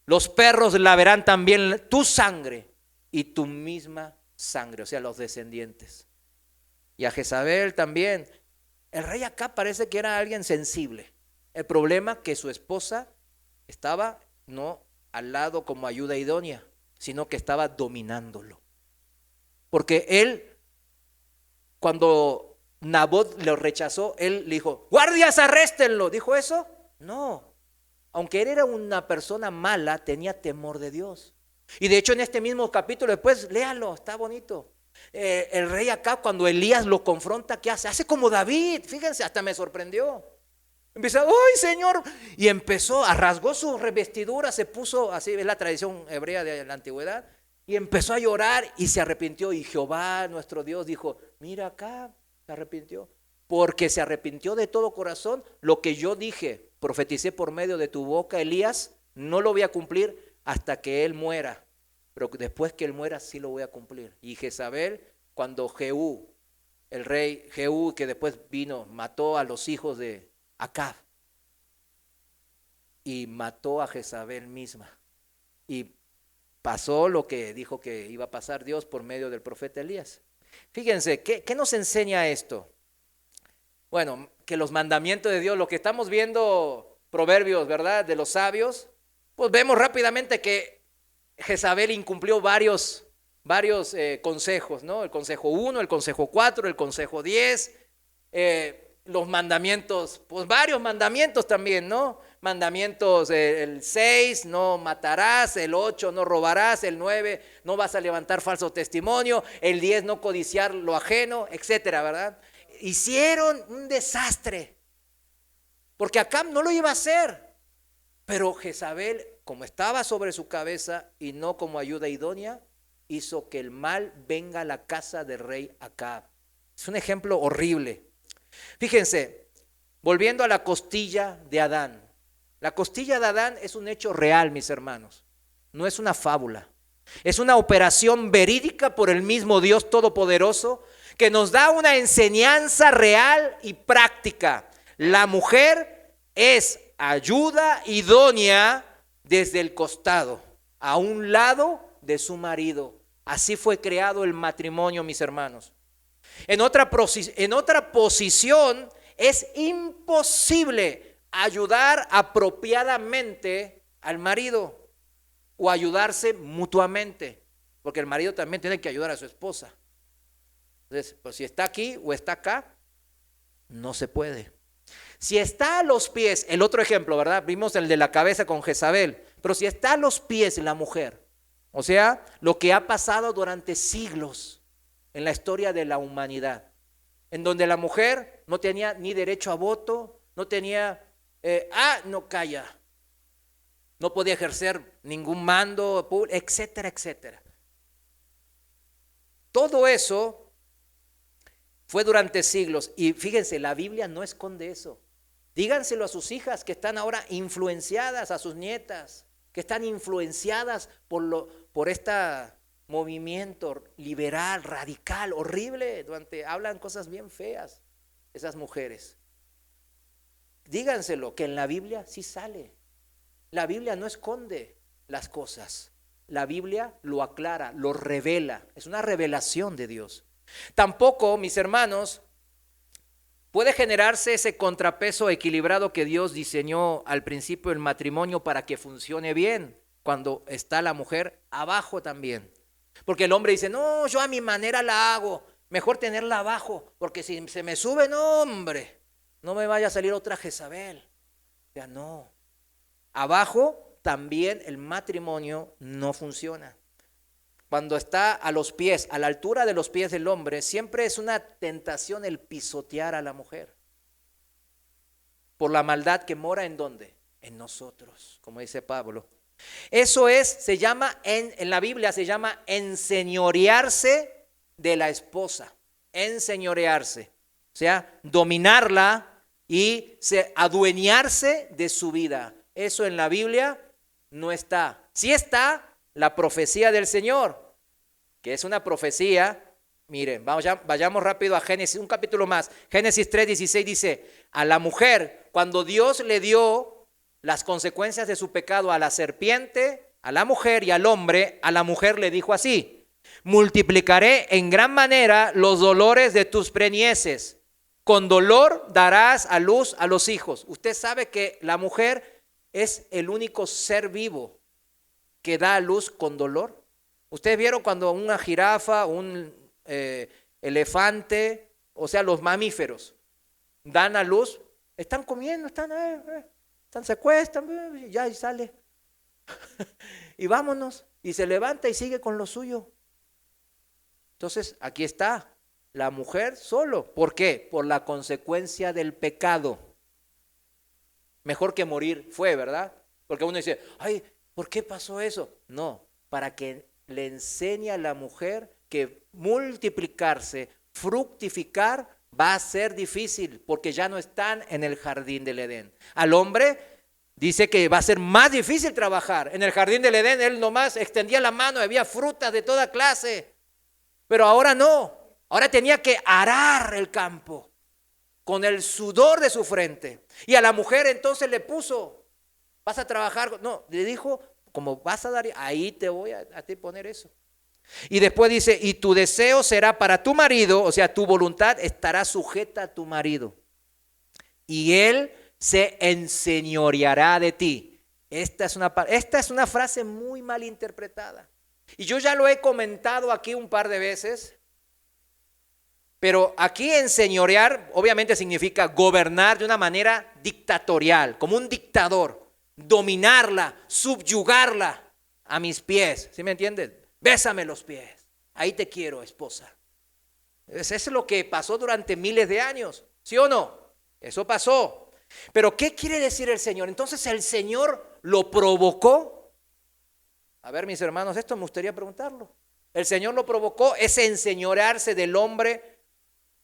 los perros lamerán también tu sangre y tu misma sangre, o sea, los descendientes. Y a Jezabel también. El rey Acab parece que era alguien sensible. El problema que su esposa estaba no al lado como ayuda idónea, sino que estaba dominándolo. Porque él, cuando Nabot lo rechazó, él le dijo, guardias, arréstenlo. ¿Dijo eso? No. Aunque él era una persona mala, tenía temor de Dios. Y de hecho en este mismo capítulo, después léalo, está bonito. El rey Acab, cuando Elías lo confronta, ¿qué hace? Hace como David, fíjense, hasta me sorprendió. Empieza, ¡ay, Señor! Y empezó, rasgó su revestidura, se puso, así es la tradición hebrea de la antigüedad, y empezó a llorar y se arrepintió. Y Jehová, nuestro Dios, dijo, mira acá, se arrepintió. Porque se arrepintió de todo corazón. Lo que yo dije, profeticé por medio de tu boca, Elías, no lo voy a cumplir hasta que él muera. Pero después que él muera, sí lo voy a cumplir. Y Jezabel, cuando Jehú, el rey Jehú, que después vino, mató a los hijos de Acab y mató a Jezabel misma, y pasó lo que dijo que iba a pasar Dios por medio del profeta Elías. Fíjense, ¿qué nos enseña esto? Bueno, que los mandamientos de Dios, lo que estamos viendo, proverbios, ¿verdad? De los sabios, pues vemos rápidamente que Jezabel incumplió varios consejos, ¿no? El consejo 1, el consejo 4, el consejo 10, los mandamientos, pues varios mandamientos también, ¿no? Mandamientos, el 6, no matarás, el 8, no robarás, el 9, no vas a levantar falso testimonio, el 10, no codiciar lo ajeno, etcétera, ¿verdad? Hicieron un desastre, porque Acab no lo iba a hacer, pero Jezabel, como estaba sobre su cabeza y no como ayuda idónea, hizo que el mal venga a la casa del rey Acab. Es un ejemplo horrible. Fíjense, volviendo a la costilla de Adán. La costilla de Adán es un hecho real, mis hermanos. No es una fábula. Es una operación verídica por el mismo Dios Todopoderoso que nos da una enseñanza real y práctica. La mujer es ayuda idónea desde el costado, a un lado de su marido. Así fue creado el matrimonio, mis hermanos. En otra posición es imposible ayudar apropiadamente al marido o ayudarse mutuamente, porque el marido también tiene que ayudar a su esposa. Entonces, pues si está aquí o está acá, no se puede. Si está a los pies, el otro ejemplo, ¿verdad? Vimos el de la cabeza con Jezabel, pero si está a los pies la mujer, o sea, lo que ha pasado durante siglos en la historia de la humanidad, en donde la mujer no tenía ni derecho a voto, no tenía, no calla, no podía ejercer ningún mando, etcétera, etcétera. Todo eso fue durante siglos y fíjense, la Biblia no esconde eso. Díganselo a sus hijas que están ahora influenciadas, a sus nietas, que están influenciadas por este movimiento liberal, radical, horrible, donde hablan cosas bien feas esas mujeres. Díganselo que en la Biblia sí sale. La Biblia no esconde las cosas. La Biblia lo aclara, lo revela. Es una revelación de Dios. Tampoco, mis hermanos, puede generarse ese contrapeso equilibrado que Dios diseñó al principio del matrimonio para que funcione bien, cuando está la mujer abajo también. Porque el hombre dice, no, yo a mi manera la hago, mejor tenerla abajo, porque si se me sube, no, hombre, no me vaya a salir otra Jezabel. Ya no. Abajo también el matrimonio no funciona. Cuando está a los pies, a la altura de los pies del hombre, siempre es una tentación el pisotear a la mujer. Por la maldad que mora ¿en dónde? En nosotros, como dice Pablo. Eso se llama, en la Biblia se llama enseñorearse de la esposa. Enseñorearse. O sea, dominarla y adueñarse de su vida. Eso en la Biblia no está. Sí está la profecía del Señor, que es una profecía. Miren, vayamos rápido a Génesis, un capítulo más. Génesis 3:16 dice, a la mujer, cuando Dios le dio las consecuencias de su pecado a la serpiente, a la mujer y al hombre, a la mujer le dijo así, multiplicaré en gran manera los dolores de tus preñeces, con dolor darás a luz a los hijos. Usted sabe que la mujer es el único ser vivo que da a luz con dolor. Ustedes vieron cuando una jirafa, un elefante, o sea, los mamíferos, dan a luz, están comiendo, se acuestan, ya y sale. Y vámonos, y se levanta y sigue con lo suyo. Entonces, aquí está, la mujer solo. ¿Por qué? Por la consecuencia del pecado. Mejor que morir fue, ¿verdad? Porque uno dice, ay, ¿por qué pasó eso? No, para que le enseñe a la mujer que multiplicarse, fructificar, va a ser difícil porque ya no están en el jardín del Edén. Al hombre dice que va a ser más difícil trabajar. En el jardín del Edén él nomás extendía la mano, había frutas de toda clase. Pero ahora no, ahora tenía que arar el campo con el sudor de su frente. Y a la mujer entonces le puso, vas a trabajar, no, le dijo, como vas a dar, ahí te voy a ti poner eso. Y después dice, y tu deseo será para tu marido, o sea, tu voluntad estará sujeta a tu marido. Y él se enseñoreará de ti. Esta es una frase muy mal interpretada. Y yo ya lo he comentado aquí un par de veces. Pero aquí enseñorear obviamente significa gobernar de una manera dictatorial, como un dictador. Dominarla, subyugarla a mis pies. ¿Sí me entiendes? Bésame los pies. Ahí te quiero, esposa. Eso es lo que pasó durante miles de años. ¿Sí o no? Eso pasó. Pero ¿qué quiere decir el Señor? Entonces el Señor lo provocó. A ver, mis hermanos, esto me gustaría preguntarlo. El Señor lo provocó, ese enseñorearse del hombre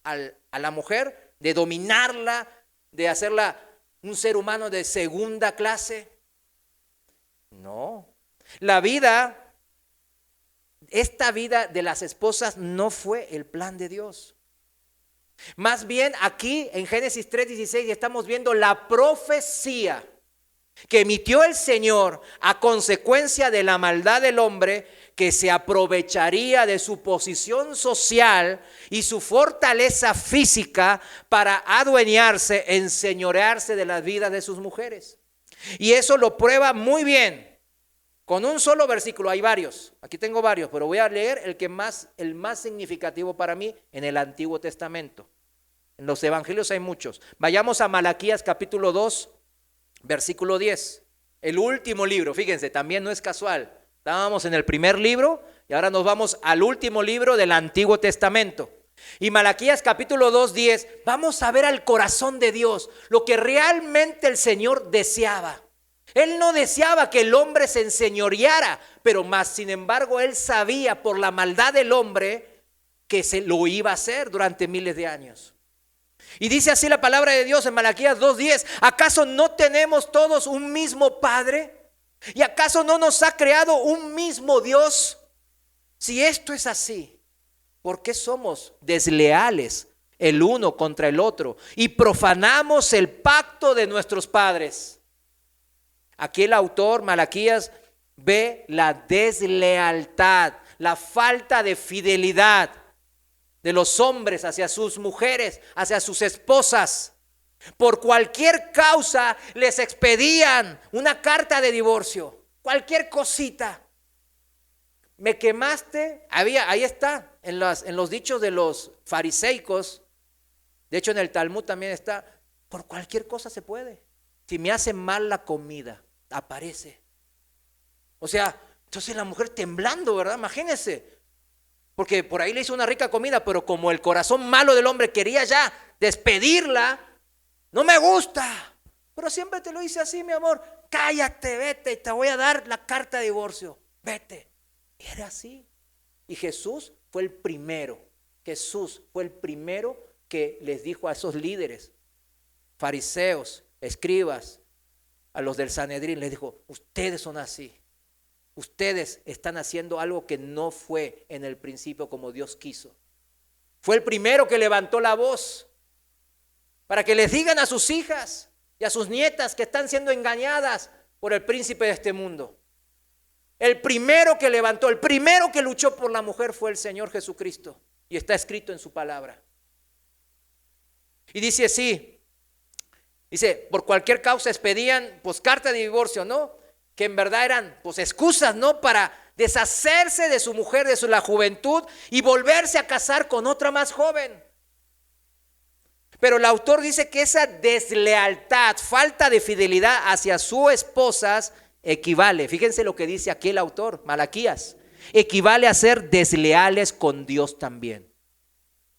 a la mujer, de dominarla, de hacerla un ser humano de segunda clase. No. La vida esta vida de las esposas no fue el plan de Dios. Más bien aquí en Génesis 3:16 estamos viendo la profecía que emitió el Señor a consecuencia de la maldad del hombre, que se aprovecharía de su posición social y su fortaleza física para adueñarse, enseñorearse de las vidas de sus mujeres. Y eso lo prueba muy bien con un solo versículo. Hay varios, aquí tengo varios, pero voy a leer el más significativo para mí en el Antiguo Testamento. En los evangelios hay muchos. Vayamos a Malaquías capítulo 2, versículo 10. El último libro, fíjense, también no es casual. Estábamos en el primer libro y ahora nos vamos al último libro del Antiguo Testamento. Y Malaquías capítulo 2, 10, vamos a ver al corazón de Dios, lo que realmente el Señor deseaba. Él no deseaba que el hombre se enseñoreara, pero más sin embargo él sabía por la maldad del hombre que se lo iba a hacer durante miles de años. Y dice así la palabra de Dios en Malaquías 2:10, ¿acaso no tenemos todos un mismo Padre? ¿Y acaso no nos ha creado un mismo Dios? Si esto es así, ¿por qué somos desleales el uno contra el otro y profanamos el pacto de nuestros padres? Aquí el autor, Malaquías, ve la deslealtad, la falta de fidelidad de los hombres hacia sus mujeres, hacia sus esposas. Por cualquier causa les expedían una carta de divorcio, cualquier cosita. Me quemaste, ahí está, en los dichos de los fariseicos. De hecho en el Talmud también está, por cualquier cosa se puede. Si me hace mal la comida, aparece. O sea, entonces la mujer temblando, ¿verdad? Imagínense. Porque por ahí le hizo una rica comida, pero como el corazón malo del hombre quería ya despedirla, no me gusta, pero siempre te lo hice así, mi amor. Cállate, vete, y te voy a dar la carta de divorcio. Vete. Y era así. Y Jesús fue el primero que les dijo a esos líderes, fariseos, escribas, a los del Sanedrín, les dijo, ustedes son así. Ustedes están haciendo algo que no fue en el principio como Dios quiso. Fue el primero que levantó la voz para que les digan a sus hijas y a sus nietas que están siendo engañadas por el príncipe de este mundo. El primero que levantó, el primero que luchó por la mujer fue el Señor Jesucristo. Y está escrito en su palabra. Y dice así, por cualquier causa expedían pues carta de divorcio, ¿no? Que en verdad eran pues excusas, ¿no? Para deshacerse de su mujer, de la juventud y volverse a casar con otra más joven. Pero el autor dice que esa deslealtad, falta de fidelidad hacia sus esposas equivale, fíjense lo que dice aquí el autor, Malaquías, equivale a ser desleales con Dios también.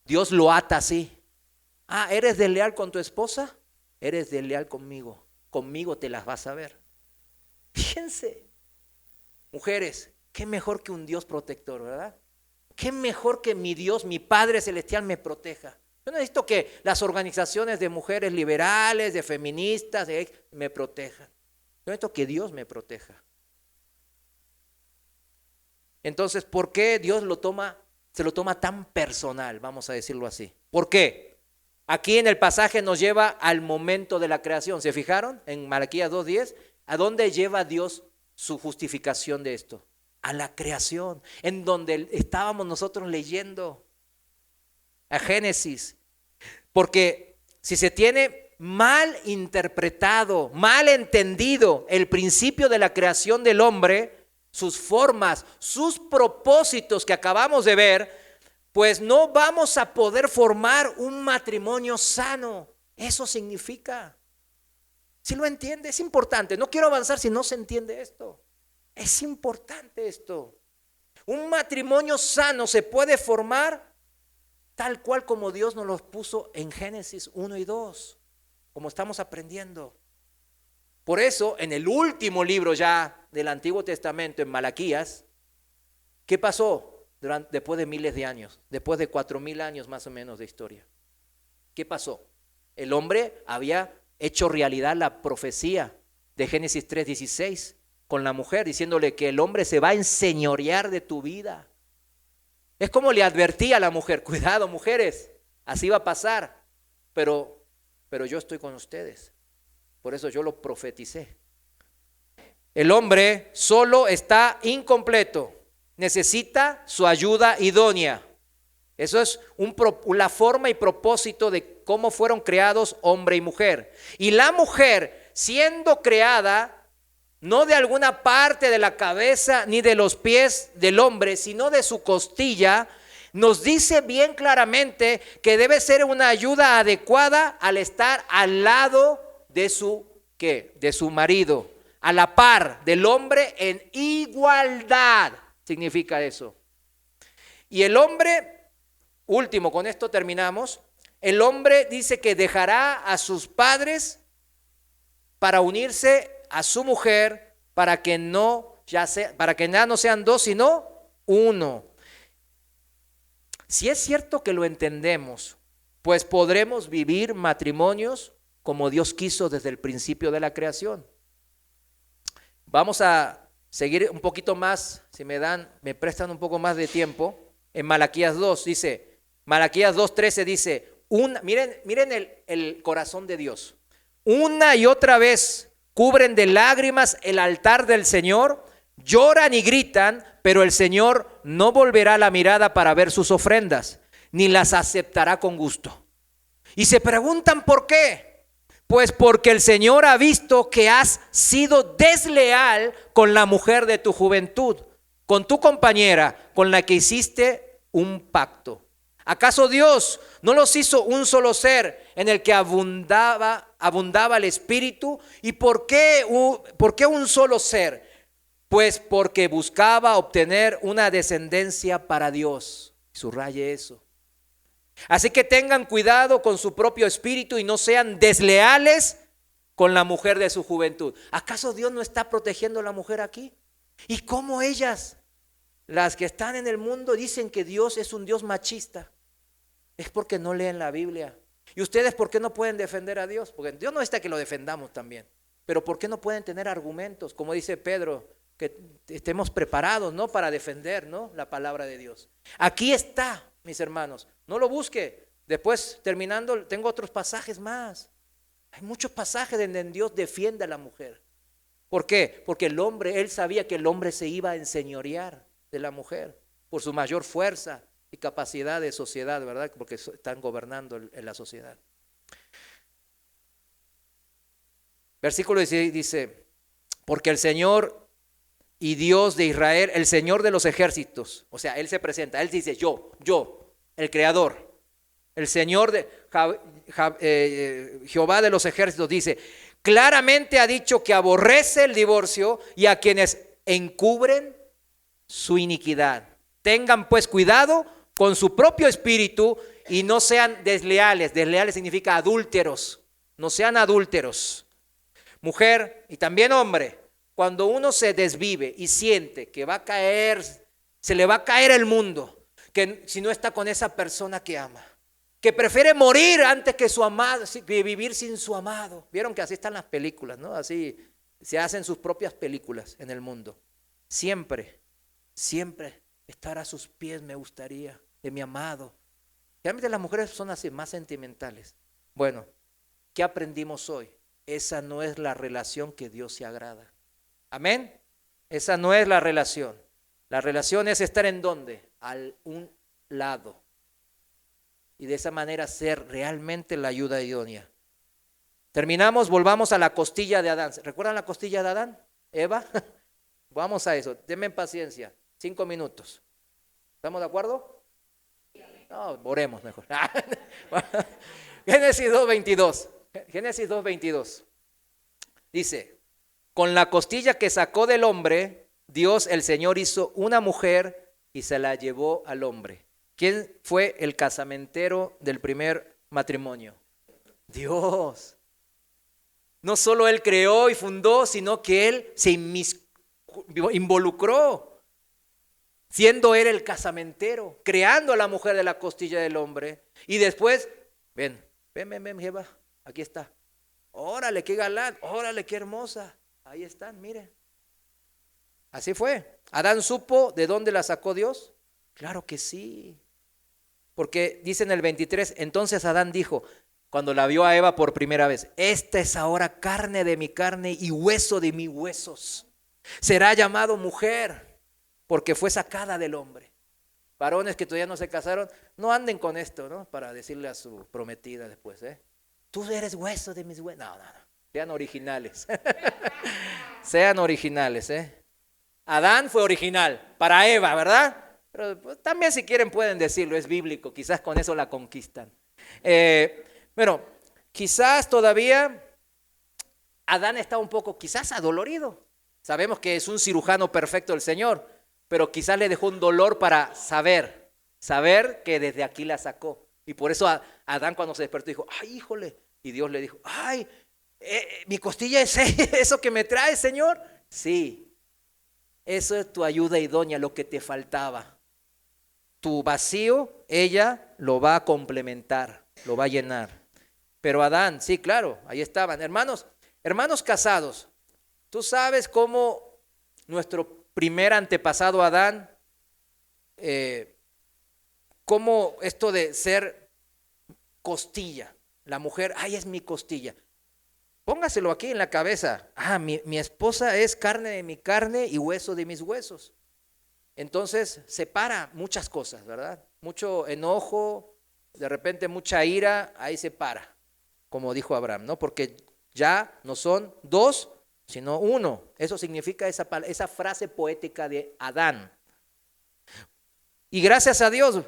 Dios lo ata así. ¿Eres desleal con tu esposa? Eres desleal conmigo. Conmigo te las vas a ver. Fíjense, mujeres, qué mejor que un Dios protector, ¿verdad? Qué mejor que mi Dios, mi Padre Celestial me proteja. Yo no necesito que las organizaciones de mujeres liberales, de feministas, me protejan. Yo necesito que Dios me proteja. Entonces, ¿por qué Dios se lo toma tan personal? Vamos a decirlo así. ¿Por qué? Aquí en el pasaje nos lleva al momento de la creación. ¿Se fijaron? En Malaquías 2:10. ¿A dónde lleva Dios su justificación de esto? A la creación, en donde estábamos nosotros leyendo. A Génesis. Porque si se tiene mal interpretado, mal entendido el principio de la creación del hombre, sus formas, sus propósitos que acabamos de ver, pues no vamos a poder formar un matrimonio sano. Eso significa. Si lo entiende, es importante. No quiero avanzar si no se entiende esto. Es importante esto. Un matrimonio sano se puede formar tal cual como Dios nos los puso en Génesis 1 y 2, como estamos aprendiendo. Por eso, en el último libro ya del Antiguo Testamento, en Malaquías, ¿qué pasó después de miles de años? Después de 4,000 años más o menos de historia. ¿Qué pasó? El hombre había hecho realidad la profecía de Génesis 3:16 con la mujer, diciéndole que el hombre se va a enseñorear de tu vida, Es como le advertía a la mujer, cuidado mujeres, así va a pasar, pero yo estoy con ustedes. Por eso yo lo profeticé. El hombre solo está incompleto, necesita su ayuda idónea. Eso es la forma y propósito de cómo fueron creados hombre y mujer. Y la mujer, siendo creada no de alguna parte de la cabeza ni de los pies del hombre, sino de su costilla, nos dice bien claramente que debe ser una ayuda adecuada al estar al lado de su, ¿qué? De su marido, a la par del hombre en igualdad, significa eso. Y el hombre, último, con esto terminamos, el hombre dice que dejará a sus padres para unirse a su mujer, para que ya no sean dos, sino uno. Si es cierto que lo entendemos, pues podremos vivir matrimonios como Dios quiso desde el principio de la creación. Vamos a seguir un poquito más, si me prestan un poco más de tiempo, en Malaquías 2, dice, Malaquías 2:13 dice, miren el corazón de Dios. Una y otra vez cubren de lágrimas el altar del Señor, lloran y gritan, pero el Señor no volverá la mirada para ver sus ofrendas, ni las aceptará con gusto. Y se preguntan ¿por qué? Pues porque el Señor ha visto que has sido desleal con la mujer de tu juventud, con tu compañera, con la que hiciste un pacto. ¿Acaso Dios no los hizo un solo ser en el que abundaba el espíritu? ¿Y por qué un solo ser? Pues porque buscaba obtener una descendencia para Dios. Subraye eso. Así que tengan cuidado con su propio espíritu y no sean desleales con la mujer de su juventud. ¿Acaso Dios no está protegiendo a la mujer aquí? ¿Y cómo ellas, las que están en el mundo, dicen que Dios es un Dios machista? Es porque no leen la Biblia. ¿Y ustedes por qué no pueden defender a Dios? Porque Dios no está que lo defendamos también. Pero ¿por qué no pueden tener argumentos? Como dice Pedro, que estemos preparados, ¿no? Para defender, ¿no? La palabra de Dios. Aquí está, mis hermanos. No lo busque. Después, terminando, tengo otros pasajes más. Hay muchos pasajes donde Dios defiende a la mujer. ¿Por qué? Porque él sabía que el hombre se iba a enseñorear de la mujer por su mayor fuerza y capacidad de sociedad, ¿verdad? Porque están gobernando en la sociedad. Versículo 16 dice, porque el Señor y Dios de Israel, el Señor de los ejércitos, o sea, Él se presenta, Él dice yo, el Creador, el Señor de Jehová de los ejércitos dice, claramente ha dicho que aborrece el divorcio y a quienes encubren su iniquidad. Tengan pues cuidado con su propio espíritu y no sean desleales. Desleales significa adúlteros. No sean adúlteros. Mujer y también hombre, cuando uno se desvive y siente que va a caer, se le va a caer el mundo, que si no está con esa persona que ama, que prefiere morir antes que su amado, que vivir sin su amado. Vieron que así están las películas, ¿no? Así se hacen sus propias películas en el mundo. Siempre estar a sus pies me gustaría, de mi amado. Realmente las mujeres son así, más sentimentales. Bueno, ¿qué aprendimos hoy? Esa no es la relación que Dios se agrada. Amén. Esa no es la relación. La relación es estar ¿en dónde? Al un lado. Y de esa manera ser realmente la ayuda idónea. Terminamos, volvamos a la costilla de Adán. ¿Recuerdan la costilla de Adán? Eva. Vamos a eso. Denme paciencia. 5 minutos. ¿Estamos de acuerdo? No, oremos mejor. Génesis 2:22. Génesis 2:22. Dice, con la costilla que sacó del hombre, Dios el Señor hizo una mujer y se la llevó al hombre. ¿Quién fue el casamentero del primer matrimonio? Dios. No solo Él creó y fundó, sino que Él se involucró. Siendo Él el casamentero, creando a la mujer de la costilla del hombre. Y después, ven, Jehová, aquí está. Órale, qué galán, órale, qué hermosa. Ahí están, miren. Así fue. Adán supo de dónde la sacó Dios. Claro que sí. Porque dice en el 23, entonces Adán dijo, cuando la vio a Eva por primera vez, esta es ahora carne de mi carne y hueso de mis huesos. Será llamado mujer porque fue sacada del hombre. Varones que todavía no se casaron, no anden con esto, ¿no? Para decirle a su prometida después, tú eres hueso de mis huesos. No. Sean originales. Sean originales, Adán fue original para Eva, ¿verdad? Pero pues, también si quieren pueden decirlo, es bíblico, quizás con eso la conquistan. Bueno, quizás todavía Adán está un poco, quizás adolorido. Sabemos que es un cirujano perfecto el Señor, pero quizás le dejó un dolor para saber que desde aquí la sacó. Y por eso Adán cuando se despertó dijo, ay, híjole. Y Dios le dijo, ay, mi costilla es eso que me trae, Señor. Sí, eso es tu ayuda idónea, lo que te faltaba. Tu vacío, ella lo va a complementar, lo va a llenar. Pero Adán, sí, claro, ahí estaban. Hermanos casados, tú sabes cómo nuestro primer antepasado Adán, cómo esto de ser costilla, la mujer, ay, es mi costilla. Póngaselo aquí en la cabeza. Mi esposa es carne de mi carne y hueso de mis huesos. Entonces separa muchas cosas, ¿verdad? Mucho enojo, de repente mucha ira, ahí se para, como dijo Abraham, ¿no? Porque ya no son dos, sino uno. Eso significa esa frase poética de Adán. Y gracias a Dios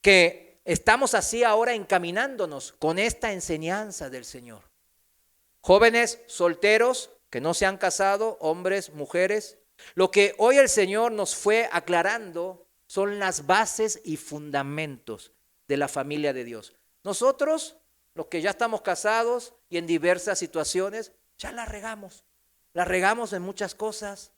que estamos así ahora encaminándonos con esta enseñanza del Señor. Jóvenes solteros que no se han casado, hombres, mujeres, lo que hoy el Señor nos fue aclarando son las bases y fundamentos de la familia de Dios. Nosotros, los que ya estamos casados y en diversas situaciones, ya la regamos en muchas cosas,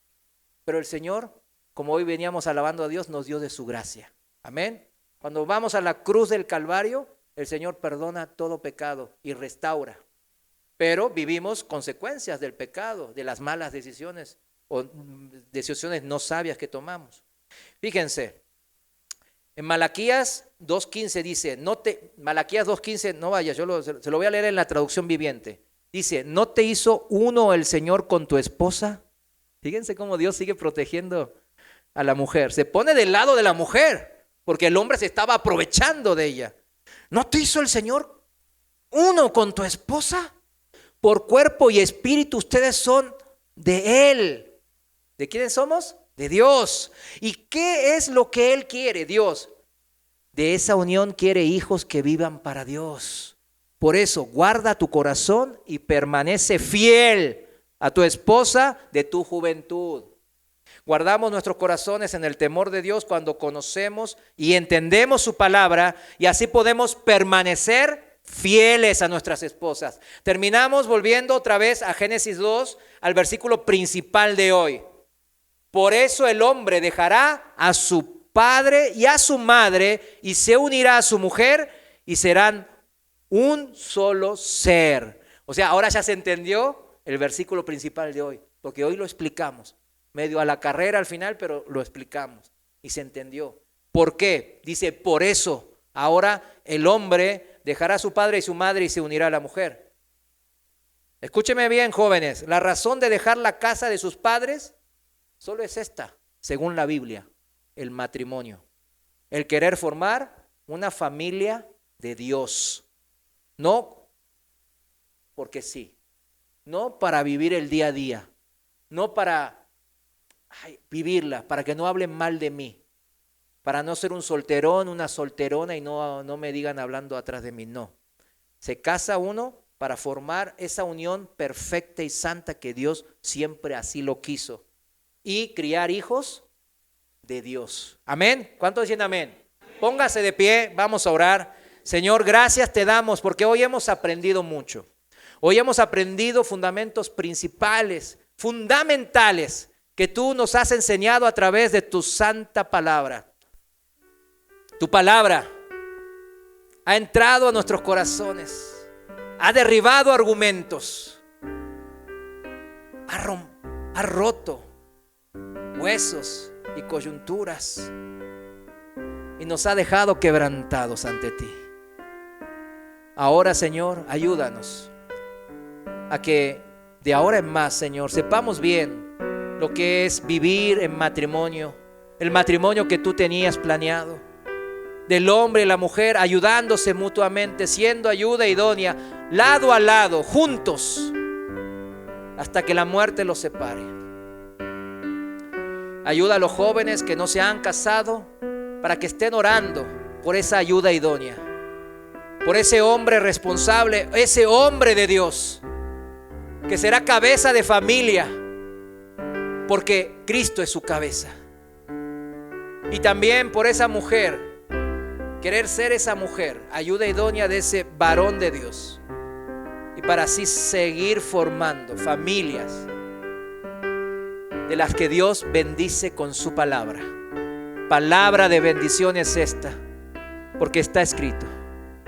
pero el Señor, como hoy veníamos alabando a Dios, nos dio de su gracia. Amén. Cuando vamos a la cruz del Calvario, el Señor perdona todo pecado y restaura. Pero vivimos consecuencias del pecado, de las malas decisiones o decisiones no sabias que tomamos. Fíjense, en Malaquías 2.15 dice, Malaquías 2.15, no vaya, se lo voy a leer en la traducción viviente. Dice, ¿no te hizo uno el Señor con tu esposa? Fíjense cómo Dios sigue protegiendo a la mujer. Se pone del lado de la mujer, porque el hombre se estaba aprovechando de ella. ¿No te hizo el Señor uno con tu esposa? Por cuerpo y espíritu ustedes son de Él. ¿De quiénes somos? De Dios. ¿Y qué es lo que Él quiere, Dios? De esa unión quiere hijos que vivan para Dios. Por eso, guarda tu corazón y permanece fiel a tu esposa de tu juventud. Guardamos nuestros corazones en el temor de Dios cuando conocemos y entendemos su palabra y así podemos permanecer fieles a nuestras esposas. Terminamos volviendo otra vez a Génesis 2, al versículo principal de hoy. Por eso el hombre dejará a su padre y a su madre y se unirá a su mujer y serán un solo ser. O sea, ahora ya se entendió el versículo principal de hoy, porque hoy lo explicamos, medio a la carrera al final, pero lo explicamos y se entendió. ¿Por qué? Dice, por eso ahora el hombre dejará a su padre y su madre y se unirá a la mujer. Escúcheme bien, jóvenes, la razón de dejar la casa de sus padres solo es esta, según la Biblia, el matrimonio. El querer formar una familia de Dios. No porque sí, no para vivir el día a día, no para vivirla, para que no hablen mal de mí, para no ser un solterón, una solterona y no me digan hablando atrás de mí, no. Se casa uno para formar esa unión perfecta y santa que Dios siempre así lo quiso y criar hijos de Dios. Amén. ¿Cuántos dicen amén? Póngase de pie, vamos a orar. Señor, gracias te damos porque hoy hemos aprendido mucho. Hoy hemos aprendido fundamentos principales, fundamentales, que tú nos has enseñado a través de tu santa palabra. Tu palabra ha entrado a nuestros corazones, ha derribado argumentos, ha roto huesos y coyunturas. y nos ha dejado quebrantados ante ti. Ahora, Señor, ayúdanos a que de ahora en más, Señor, sepamos bien lo que es vivir en matrimonio, el matrimonio que tú tenías planeado, del hombre y la mujer ayudándose mutuamente, siendo ayuda idónea, lado a lado, juntos, hasta que la muerte los separe. Ayuda a los jóvenes que no se han casado para que estén orando por esa ayuda idónea, por ese hombre responsable, ese hombre de Dios, que será cabeza de familia, porque Cristo es su cabeza. Y también por esa mujer, querer ser esa mujer, ayuda idónea de ese varón de Dios, y para así seguir formando familias de las que Dios bendice con su palabra. Palabra de bendición es esta, porque está escrito,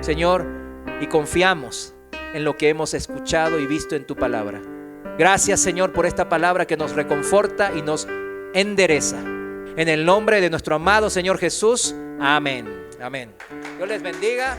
Señor, y confiamos en lo que hemos escuchado y visto en tu palabra. Gracias, Señor, por esta palabra que nos reconforta y nos endereza. En el nombre de nuestro amado Señor Jesús, amén. Amén. Dios les bendiga.